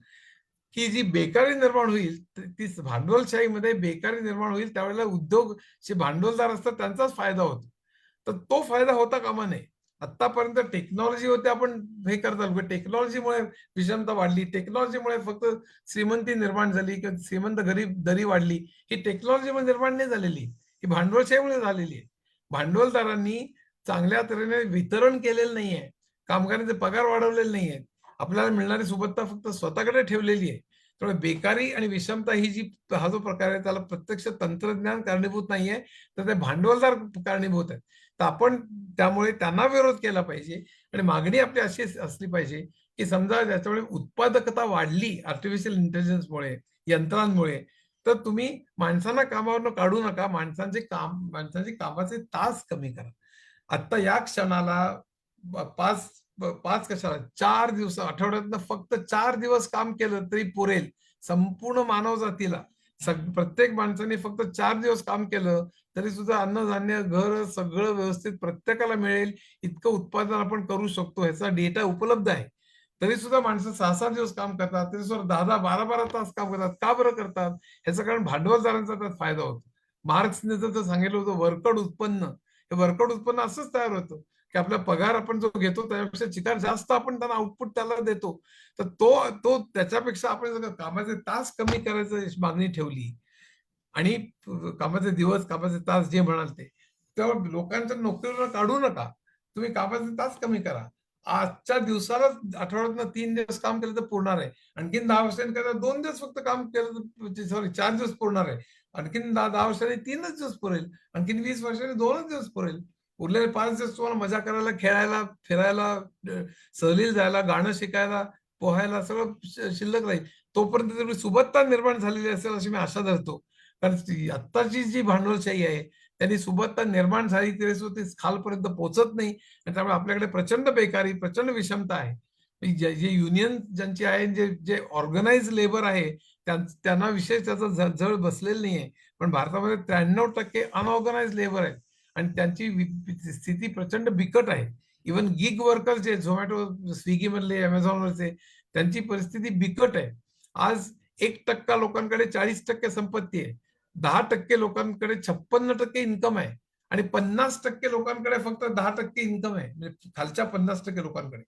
की जी बेकारी निर्माण होईल, ती भांडवलशाहीमध्ये बेकारी निर्माण होईल, त्यावेळेला उद्योग जे भांडवलदार असतात त्यांचाच फायदा होतो, तर तो फायदा होता कामा नये. आतापर्यंत टेक्नॉलॉजी होते, आपण हे करतात, टेक्नॉलॉजीमुळे विषमता वाढली, टेक्नॉलॉजीमुळे फक्त श्रीमंती निर्माण झाली किंवा श्रीमंत गरीब दरी वाढली, ही टेक्नॉलॉजीमुळे निर्माण नाही झालेली, ही भांडवलशाहीमुळे झालेली आहे. भांडवलदारांनी चांगल्या तऱ्हेने वितरण केलेलं नाहीये, कामगारांचे पगार वाढवलेले नाहीये, आपल्याला मिळणारी सुबत्ता फक्त स्वतःकडे ठेवलेली आहे. त्यामुळे बेकारी आणि विषमता हा जो प्रकार आहे, त्याला प्रत्यक्ष तंत्रज्ञान कारणीभूत नाहीये, तर ते भांडवलदार कारणीभूत आहेत. तर आपण त्यामुळे त्यांना विरोध केला पाहिजे आणि मागणी आपली अशी असली पाहिजे की समजा ज्याच्यामुळे उत्पादकता वाढली आर्टिफिशियल इंटेलिजन्समुळे, यंत्रांमुळे, तर तुम्ही माणसांना कामावरनं काढू नका, माणसांचे कामाचे तास कमी करा. आता या क्षणाला 5 कशाला 4 दिवस, आठवड्यातनं फक्त 4 दिवस काम केलं तरी पुरेल संपूर्ण मानव जातीला. प्रत्येक माणसाने फक्त 4 दिवस काम केलं तरी सुद्धा अन्नधान्य, घर सगळं व्यवस्थित प्रत्येकाला मिळेल इतकं उत्पादन आपण करू शकतो, ह्याचा डेटा उपलब्ध आहे. तरी सुद्धा माणसं 6-6 दिवस काम करतात, तरी सुद्धा 10-10, 12-12 तास काम करतात. का बरं करतात? ह्याचं कारण भांडवलदारांचा त्यात फायदा होतो. मार्क्सने जर सांगितलं होतं वर्कआउट उत्पन्न, हे वर्कआउट उत्पन्न असंच तयार होतं की आपला पगार आपण जो घेतो त्यापेक्षा चिकार जास्त आपण त्यांना आउटपुट त्याला देतो, तर तो त्याच्यापेक्षा आपण जर कामाचे तास कमी करायची मागणी ठेवली आणि कामाचे दिवस, कामाचे तास जे म्हणाल ते, तेव्हा लोकांच्या नोकरीवर काढू नका, तुम्ही कामाचे तास कमी करा. आजच्या दिवसाला आठवड्यातनं 3 दिवस काम केलं तर पुरणार आहे. आणखीन 10 वर्षांनी केलं 2 दिवस फक्त काम केलं तर सॉरी 4 दिवस पुरणार आहे. आणखीन 10 वर्षांनी 3च दिवस पुरेल. आणखीन 20 वर्षांनी 2च दिवस पुरेल. उरलेले 5 दिवस तुम्हाला मजा करायला, खेळायला, फिरायला, सहलीला जायला, गाणं शिकायला, पोहायला सगळं शिल्लक राहील. तोपर्यंत तेवढी सुबत्ता निर्माण झालेली असेल अशी मी आशा धरतो. कारण आत्ताची जी भांडवलशाही आहे त्यांनी सुबत्ता निर्माण झाली तरी ती खालपर्यंत पोहोचत नाही. आणि त्यामुळे आपल्याकडे प्रचंड बेकारी, प्रचंड विषमता आहे. जे युनियन ज्यांची आहे, जे जे ऑर्गनाइज लेबर आहे त्यांना विशेष त्याचा झळ बसलेला नाहीये. पण भारतामध्ये 93% अनऑर्गनाइज लेबर आहे आणि त्यांची स्थिती प्रचंड बिकट आहे. इव्हन गिग वर्कर्स जे झोमॅटो, स्विगी मधले, अमेझॉन वरचे, त्यांची परिस्थिती बिकट आहे. आज 1% लोकांकडे 40% संपत्ती आहे, 10% लोकांकडे 56% इन्कम आहे आणि 50% लोकांकडे फक्त 10% इन्कम आहे. म्हणजे खालच्या 50% लोकांकडे.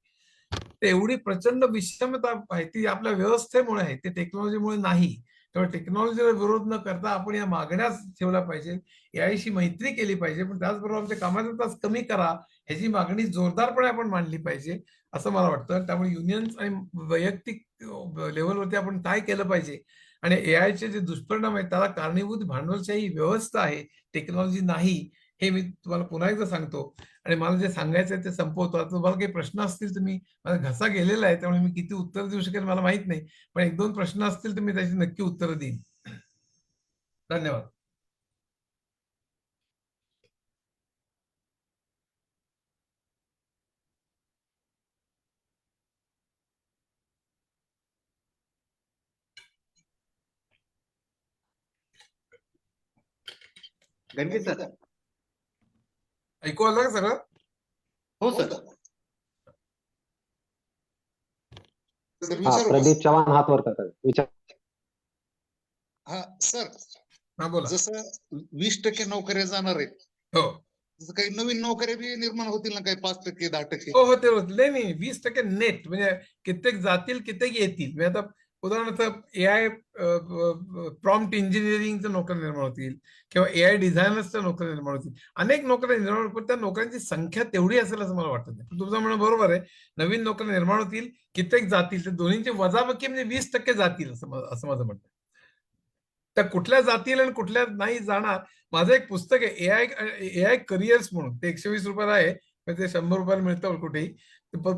एवढी प्रचंड विषमता आहे ती आपल्या व्यवस्थेमुळे आहे, ते टेक्नॉलॉजीमुळे नाही. त्यामुळे टेक्नॉलॉजीला विरोध न करता आपण या मागण्या ठेवल्या पाहिजे, एआयशी मैत्री केली पाहिजे, पण त्याचबरोबर आमचे कामाचे तास कमी करा ह्याची मागणी जोरदारपणे आपण मांडली पाहिजे असं मला वाटतं. त्यामुळे युनियन्स आणि वैयक्तिक लेव्हलवरती आपण काय केलं पाहिजे आणि एआयचे जे दुष्परिणाम आहेत त्याला कारणीभूत भांडवलशाही व्यवस्था आहे, टेक्नॉलॉजी नाही, हे मी तुम्हाला पुन्हा एकदा सांगतो. आणि मला जे सांगायचं आहे ते संपवतो. आता तुम्हाला काही प्रश्न असतील तर माझा घसा गेलेला आहे त्यामुळे मी किती उत्तर देऊ शकेल मला माहित नाही, पण 1-2 प्रश्न असतील तर मी त्याची नक्की उत्तर देईन. धन्यवाद. गणपत सर. ऐकू आलं का सगळं? हो सर. प्रदीप चव्हाण हात वर करतात, विचार. हा सर, हा बोला. जसं 20% नोकऱ्या जाणार आहेत, हो तसं काही नवीन नोकऱ्या बी निर्माण होतील ना, काही 5%, 10%? हो होते नाही नाही 20% नेट, म्हणजे कित्येक जातील कित्येक येतील. म्हणजे आता उदाहरणार्थ एआय प्रॉम्प्ट इंजिनिअरिंगच्या नोकऱ्या निर्माण होतील किंवा एआय डिझायनर्सच्या नोकऱ्या निर्माण होतील. अनेक नोकऱ्या निर्माण होतील, पण त्या नोकऱ्यांची संख्या तेवढी असेल असं मला वाटत नाही. तुमचं म्हणणं बरोबर आहे, नवीन नोकऱ्या निर्माण होतील, कित्येक जातील, तर दोन्हीची वजाबाकी म्हणजे 20% जातील असं माझं म्हणणं आहे. त्या कुठल्या जातील आणि कुठल्या नाही जाणार. माझं एक पुस्तक आहे एआय करिअर्स म्हणून, ते 120 रुपयाला आहे, ते 100 रुपयाला मिळतं कुठेही.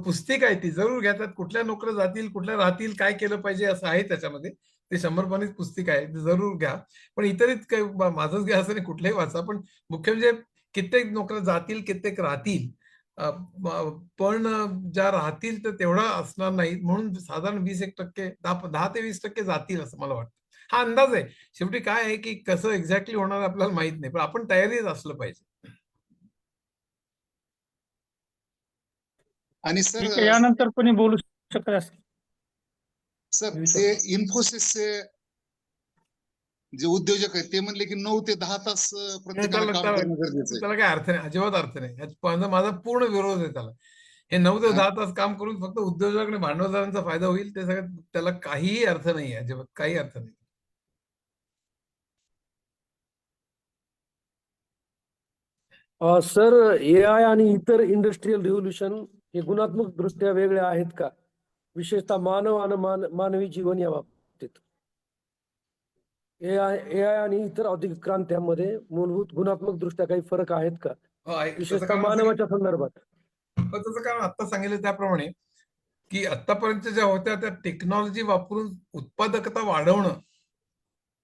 पुस्तिका आहे ती, जरूर घ्या. त्यात कुठल्या नोकऱ्या जातील, कुठल्या राहतील, काय केलं पाहिजे असं आहे त्याच्यामध्ये. ते 100 रुपयांनीच पुस्तिका आहे, जरूर घ्या. पण इतरच काही माझंच घ्या असं नाही, कुठल्याही वाचा. पण मुख्य म्हणजे कित्येक नोकऱ्या जातील, कित्येक राहतील. पण ज्या राहतील तर तेवढा असणार नाही, म्हणून साधारण 20% 10 ते 20% जातील असं मला वाटतं. हा अंदाज आहे. शेवटी काय आहे की कसं एक्झॅक्टली होणार आपल्याला माहित नाही, पण आपण तयारीच असलं पाहिजे. आणि ठीक आहे, सर, यानंतर कोणी बोलू शकत असेल? सर ते इन्फोसिसचे जे उद्योजक आहेत ते म्हणले की 9 ते 10 तास प्रत्येकाला काम करणं गरजेचं आहे. त्याला काय अर्थ नाही, अजिबात अर्थ नाही. माझा पूर्ण विरोध आहे त्याला. हे 9 ते 10 तास काम करून फक्त उद्योजक आणि भांडवलदारांचा फायदा होईल, ते सगळं त्याला काहीही अर्थ नाही, अजिबात काही अर्थ नाही. सर, एआय आणि इतर इंडस्ट्रियल रिव्होल्युशन हे गुणात्मक दृष्ट्या वेगळे आहेत का, विशेषतः मानव आणि मानवी जीवन या बाबतीत? एआय आणि इतर औद्योगिक क्रांत्यांमध्ये मूलभूत गुणात्मक दृष्ट्या काही फरक आहेत का, विशेषतः मानवाच्या संदर्भात? त्याचं कारण आता सांगितलं त्याप्रमाणे की आतापर्यंत ज्या होत्या त्या टेक्नॉलॉजी वापरून उत्पादकता वाढवणं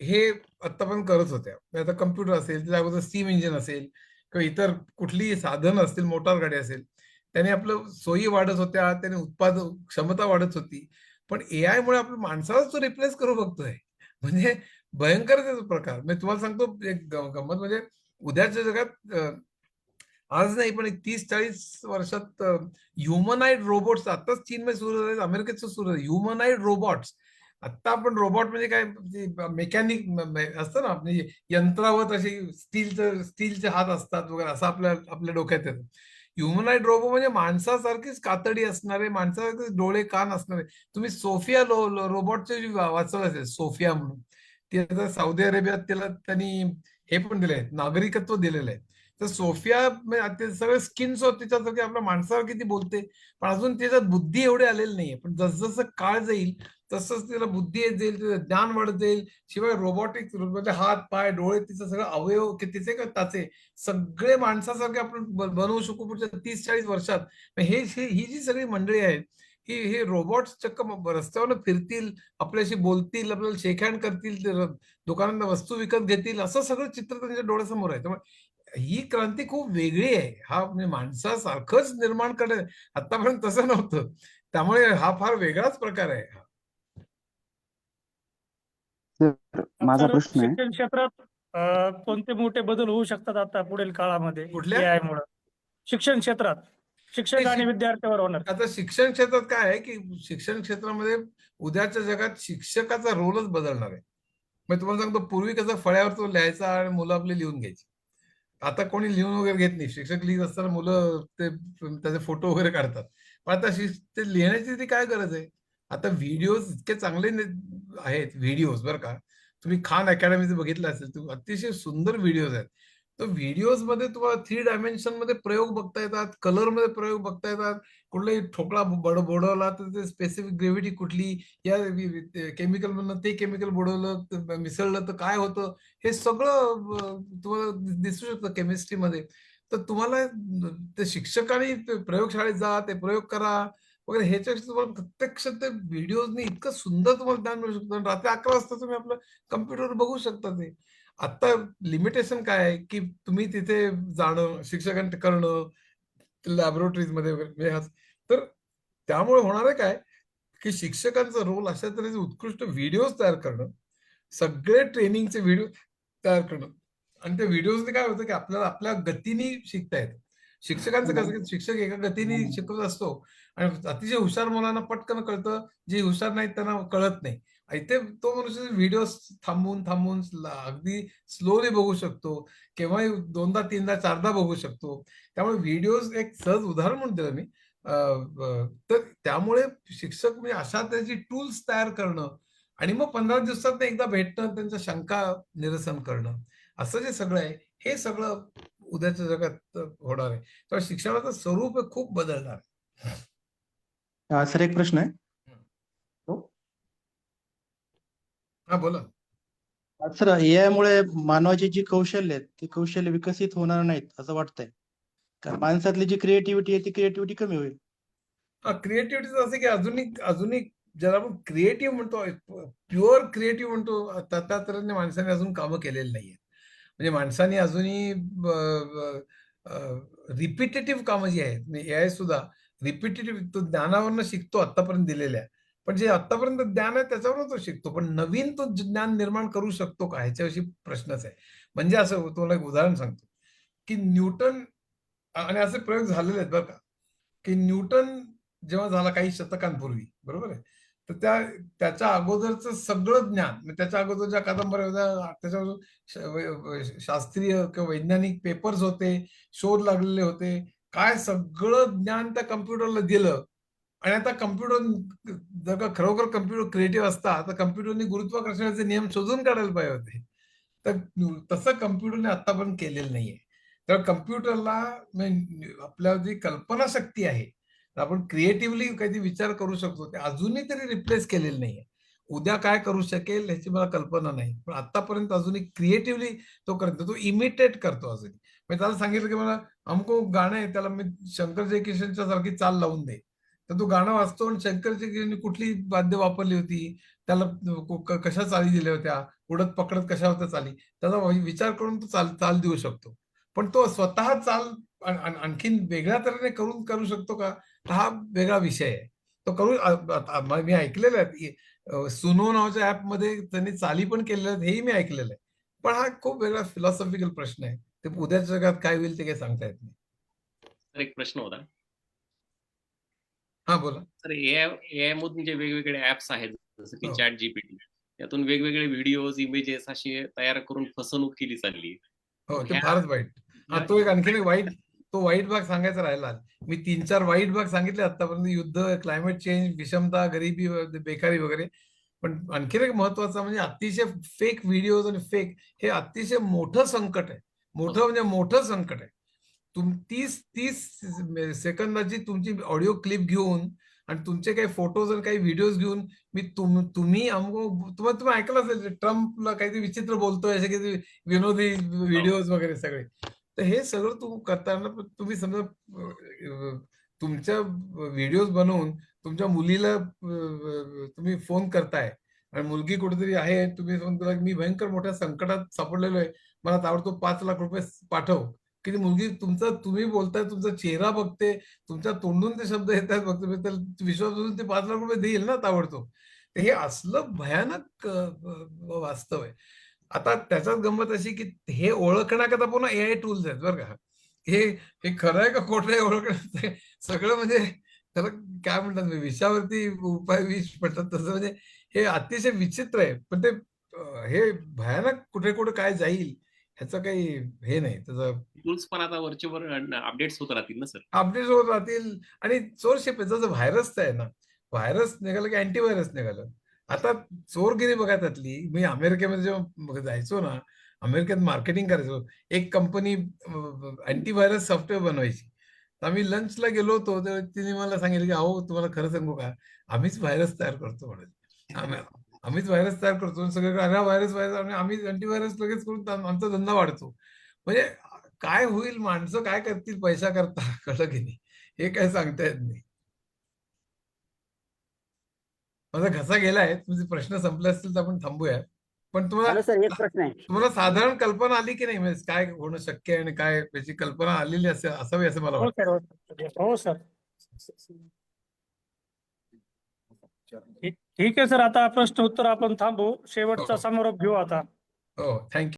हे आतापर्यंत करत होत्या. आता कम्प्युटर असेल, त्याच्या अगोदर स्टीम इंजिन असेल किंवा इतर कुठलीही साधन असतील, मोटार गाडी असेल, त्याने आपलं सोयी वाढत होत्या, त्याने उत्पादन क्षमता वाढत होती. पण एआय मुळे आपण माणसालाच तो रिप्लेस करू बघतोय. म्हणजे भयंकर प्रकार. मी तुम्हाला सांगतो एक गंमत, म्हणजे उद्याच्या जगात आज नाही पण 30-40 वर्षात ह्युमनाइड रोबोट्स आताच चीनमध्ये सुरू झाले, अमेरिकेत सुरू झाले. ह्युमनाइड रोबोट्स. आता आपण रोबोट म्हणजे काय, मेकॅनिक असतं ना, म्हणजे यंत्रावत अशी स्टीलचे हात असतात वगैरे, असं आपल्या डोक्यात येतं. ह्युमनाइड रोबो म्हणजे माणसासारखीच कातडी असणारे, माणसासारखेच डोळे कान असणारे. तुम्ही सोफिया रोबोटचे वाचलं असेल, सोफिया म्हणून. ती आता सौदी अरेबियात त्यांनी हे पण दिलंय, नागरिकत्व दिलेलं आहे. तर सोफिया ते सगळे स्किन्स होत तिच्यासारखे आपल्या माणसावर किती बोलते, पण अजून त्याच्यात बुद्धी एवढी आलेली नाहीये. पण जसजसं काळ जाईल तसंच तिला बुद्धी येत जाईल, तिचं ज्ञान वाढत जाईल. शिवाय रोबोटिक्स म्हणजे हात पाय डोळे तिचं सगळं अवयव तिचे का त्याचे सगळे माणसासारखे आपण बनवू शकू पुढच्या 30-40 वर्षात. ही जी सगळी मंडळी आहेत ही रोबोट चक्क रस्त्यावर फिरतील, आपल्याशी बोलतील, आपल्याला शेक हँड करतील, दुकानात वस्तू विकत घेतील, असं सगळं चित्र त्यांच्या डोळ्यासमोर आहे. त्यामुळे ही क्रांती खूप वेगळी आहे. हा म्हणजे माणसासारखंच निर्माण करणं आतापर्यंत तसं नव्हतं. त्यामुळे हा फार वेगळाच प्रकार आहे. माझा सर, प्रश्न आहे शिक्षण क्षेत्रात कोणते मोठे बदल होऊ शकतात आता पुढील काळामध्ये कुठल्या? AI मुळे शिक्षण क्षेत्रात शिक्षक आणि विद्यार्थ्यावर होणार? आता शिक्षण क्षेत्रात काय आहे की शिक्षण क्षेत्रामध्ये उद्याच्या जगात शिक्षकाचा रोलच बदलणार आहे. मी तुम्हाला सांगतो, पूर्वी कसं फळ्यावर तो लिहायचा आणि मुलं आपली लिहून घ्यायची. आता कोणी लिहून वगैरे घेत नाही. शिक्षक लिहित असताना मुलं ते त्याचे फोटो वगैरे काढतात. पण आता ते लिहिण्याची ती काय गरज आहे? आता व्हिडिओज इतके चांगले आहेत व्हिडिओज, बरं का. तुम्ही खान अकॅडमीचे बघितलं असेल, तुम्ही अतिशय सुंदर व्हिडिओज आहेत. तर व्हिडिओज मध्ये तुम्हाला 3 डायमेन्शन मध्ये प्रयोग बघता येतात, कलर मध्ये प्रयोग बघता येतात. कुठलाही ठोकळा बुडवला तर ते स्पेसिफिक ग्रेव्हिटी कुठली, या केमिकल मधनं ते केमिकल बुडवलं मिसळलं तर काय होतं, हे सगळं तुम्हाला दिसू शकतं केमिस्ट्रीमध्ये. तर तुम्हाला ते शिक्षकांनी प्रयोगशाळेत जा, ते प्रयोग करा वगैरे, ह्याच्यापेक्षा तुम्हाला प्रत्यक्ष ते व्हिडिओजनी इतकं सुंदर तुम्हाला ज्ञान मिळू शकतं. रात्री 11 वाजता तुम्ही आपलं कम्प्युटरवर बघू शकता ते. आता लिमिटेशन काय आहे की तुम्ही तिथे जाणं, शिक्षकांना करणं, लॅबोरेटरीजमध्ये वगैरे. तर त्यामुळे होणार आहे काय की शिक्षकांचा रोल अशा तऱ्हेचे उत्कृष्ट व्हिडिओज तयार करणं, सगळे ट्रेनिंगचे व्हिडिओ तयार करणं, आणि त्या व्हिडिओजने काय होतं की आपल्याला आपल्या गतीने शिकता येतं. शिक्षकांचं कसं की शिक्षक एका गतीने शिकवत असतो आणि अतिशय हुशार मुलांना पटकन कळतं, जे हुशार नाहीत त्यांना कळत नाही. इथे तो मनुष्य व्हिडिओ थांबून थांबून अगदी स्लोली बघू शकतो, केव्हाही 2दा 3दा 4दा बघू शकतो. त्यामुळे व्हिडिओज एक सहज उदाहरण म्हणून दिलं मी. तर त्यामुळे शिक्षक म्हणजे अशा त्याची टूल्स तयार करणं आणि मग 15 दिवसात एकदा भेटणं, त्यांच्या शंका निरसन करणं, असं जे सगळं आहे, हे सगळं उद्याच्या जगात होणार आहे. तर शिक्षणाचं स्वरूप हे खूप बदलणार आहे. सर एक प्रश्न आहे हा बोला. सर AI मुळे मानवाची जी कौशल्य आहेत ती कौशल्य विकसित होणार नाहीत असं वाटतंय, कारण माणसातली जी क्रिएटिव्हिटी आहे ती क्रिएटिव्हिटी कमी होईल. हा, क्रिएटिव्हिटीचं असं की अजूनही ज्याला आपण क्रिएटिव्ह म्हणतो, प्युअर क्रिएटिव्ह म्हणतो, त्या तऱ्हेने माणसाने अजून कामं केलेली नाहीये. म्हणजे माणसाने अजूनही रिपिटेटिव्ह कामं जी आहेत, म्हणजे AI सुद्धा रिपिटेटिव्ह, तो ज्ञानावरनं शिकतो आतापर्यंत दिलेल्या, पण जे आतापर्यंत ज्ञान आहे त्याच्यावरून तो शिकतो, पण नवीन तो ज्ञान निर्माण करू शकतो का, ह्याच्याविषयी प्रश्नच आहे. म्हणजे असं तुम्हाला एक उदाहरण सांगतो की न्यूटन, आणि असे प्रयोग झालेले आहेत बरं का, की न्यूटन जेव्हा झाला काही शतकांपूर्वी, बरोबर आहे, तर त्याच्या अगोदरचं सगळं ज्ञान, म्हणजे त्याच्या अगोदर ज्या कादंबऱ्या होत्या, त्याच्यावर शास्त्रीय किंवा वैज्ञानिक पेपर्स होते, शोध लागलेले होते, काय सगळं ज्ञान त्या कम्प्युटरला दिलं. आणि आता कम्प्युटर जर का खरोखर कम्प्युटर क्रिएटिव्ह असता तर कम्प्युटरने गुरुत्वाकर्षणाचे नियम शोधून काढायला पाहिजे होते. तर तसं कम्प्युटरने आतापर्यंत केलेलं नाहीये. तर कम्प्युटरला आपल्या जी कल्पनाशक्ती आहे, आपण क्रिएटिव्हली काहीतरी विचार करू शकतो, ते अजूनही तरी रिप्लेस केलेलं नाहीये. उद्या काय करू शकेल ह्याची मला कल्पना नाही, पण आतापर्यंत अजूनही क्रिएटिव्हली तो करतो, तो इमिटेट करतो अजून. मी त्याला सांगितलं की मला अमको गाणं आहे, त्याला मी शंकर जयकिशनच्या सारखी चाल लावून दे, तर तो गाणं वाचतो आणि शंकर जयकिशनने कुठली वाद्य वापरली होती, त्याला कशा चाली दिल्या होत्या, उडत पकडत कशा होत्या चाली, त्याचा विचार करून तो चाल देऊ शकतो. पण तो स्वतः चाल आणखीन वेगळ्या तऱ्हेने करू शकतो का, हा वेगळा विषय आहे. तो करू, मी ऐकलेलं आहे, सुनो नावाच्या ऍप मध्ये त्यांनी चाली पण केलेल्या आहेत, हेही मी ऐकलेलं आहे. पण हा खूप वेगळा फिलॉसॉफिकल प्रश्न आहे. ते उद्याच्या जगात काय होईल ते काही सांगता येत नाही. तर एक प्रश्न होता. हा बोला. तर AI मधून जे वेगवेगळे ऍप्स आहेत, जसं की हो. चॅट जीपीटी, त्यातून वेगवेगळे व्हिडिओज, इमेजेस असे तयार करून फसवणूक केली चालली. हो, ते ह्या- फारच वाईट. हा, तो एक आणखीन एक वाईट भाग सांगायचा राहिला. मी 3-4 वाईट भाग सांगितले आतापर्यंत, युद्ध, क्लायमेट चेंज, विषमता, गरिबी, बेकारी वगैरे. पण आणखीन एक महत्वाचं म्हणजे अतिशय फेक व्हिडिओज आणि फेक, हे अतिशय मोठं संकट आहे. मोठं म्हणजे मोठं संकट आहे. 30 सेकंदाची तुमची ऑडिओ क्लिप घेऊन आणि तुमचे काही फोटोज आणि काही व्हिडिओज घेऊन तुम्ही तुम्ही ऐकलं असेल ट्रम्पला काहीतरी विचित्र बोलतोय असे काहीतरी विनोदी व्हिडिओज वगैरे सगळे. तर हे सगळं तुम्ही करताना तुम्ही समजा तुमच्या व्हिडिओज बनवून तुमच्या मुलीला तुम्ही फोन करताय आणि मुलगी कुठेतरी आहे, तुम्ही फोन करा मी भयंकर मोठ्या संकटात सापडलेलो आहे, मला ताबडतोब 5 लाख रुपये पाठव. की ती मुलगी तुम्ही बोलताय, तुमचा चेहरा बघते, तुमच्या तोंडून ते शब्द येत आहेत बघते, तर विश्वास बसून ते 5 लाख रुपये देईल ना ताबडतोब. तर हे असलं भयानक वास्तव आहे. आता त्याच्यात गंमत अशी की हे ओळखण्याकरता पुन्हा AI टूल्स आहेत बरं का. हे खरं आहे का खोटं आहे ओळखण्याचं सगळं म्हणजे त्याला काय म्हणतात विषावरती उपाय विष पडतात तसं म्हणजे हे अतिशय विचित्र आहे. पण ते हे भयानक कुठे कुठे काय जाईल ह्याचं काही हे नाही. त्याचं टूल्स पण आता वरचेवर अपडेट्स होत राहतील ना सर. अपडेट होत राहतील आणि चोरशिप जसं व्हायरसचं आहे ना, व्हायरस निघालं की अँटीव्हायरस निघालं. आता चोरगिरी बघा त्यातली. मी अमेरिकेमध्ये जेव्हा जायचो ना, अमेरिकेत मार्केटिंग करायचो, एक कंपनी अँटीव्हायरस सॉफ्टवेअर बनवायची. तर आम्ही लंचला गेलो होतो, तर तिने मला सांगितलं की अहो तुम्हाला खरं सांगू का, आम्हीच व्हायरस तयार करतो म्हणून. आम्हीच व्हायरस तयार करतो, सगळं अरे व्हायरस आणि आम्ही अँटीव्हायरस लगेच करून आमचा धंदा वाढतो. म्हणजे काय होईल, माणसं काय करतील पैसा करता कळलं की नाही, हे काय सांगता येत नाही. माझा घसा गेलाय. तुमचे प्रश्न संपले असतील तर आपण थांबूया. पण हॅलो सर, एक प्रश्न आहे. तुम्हाला साधारण कल्पना आली की नाही, म्हणजे काय होणं शक्य आहे आणि काय याची कल्पना आलेली असावी असं मला हो वाटतं. सर, हो सर. ठीक आहे सर, आता प्रश्न उत्तर आपण थांबू. शेवटचा समारोप घेऊ आता. हो, थँक्यू.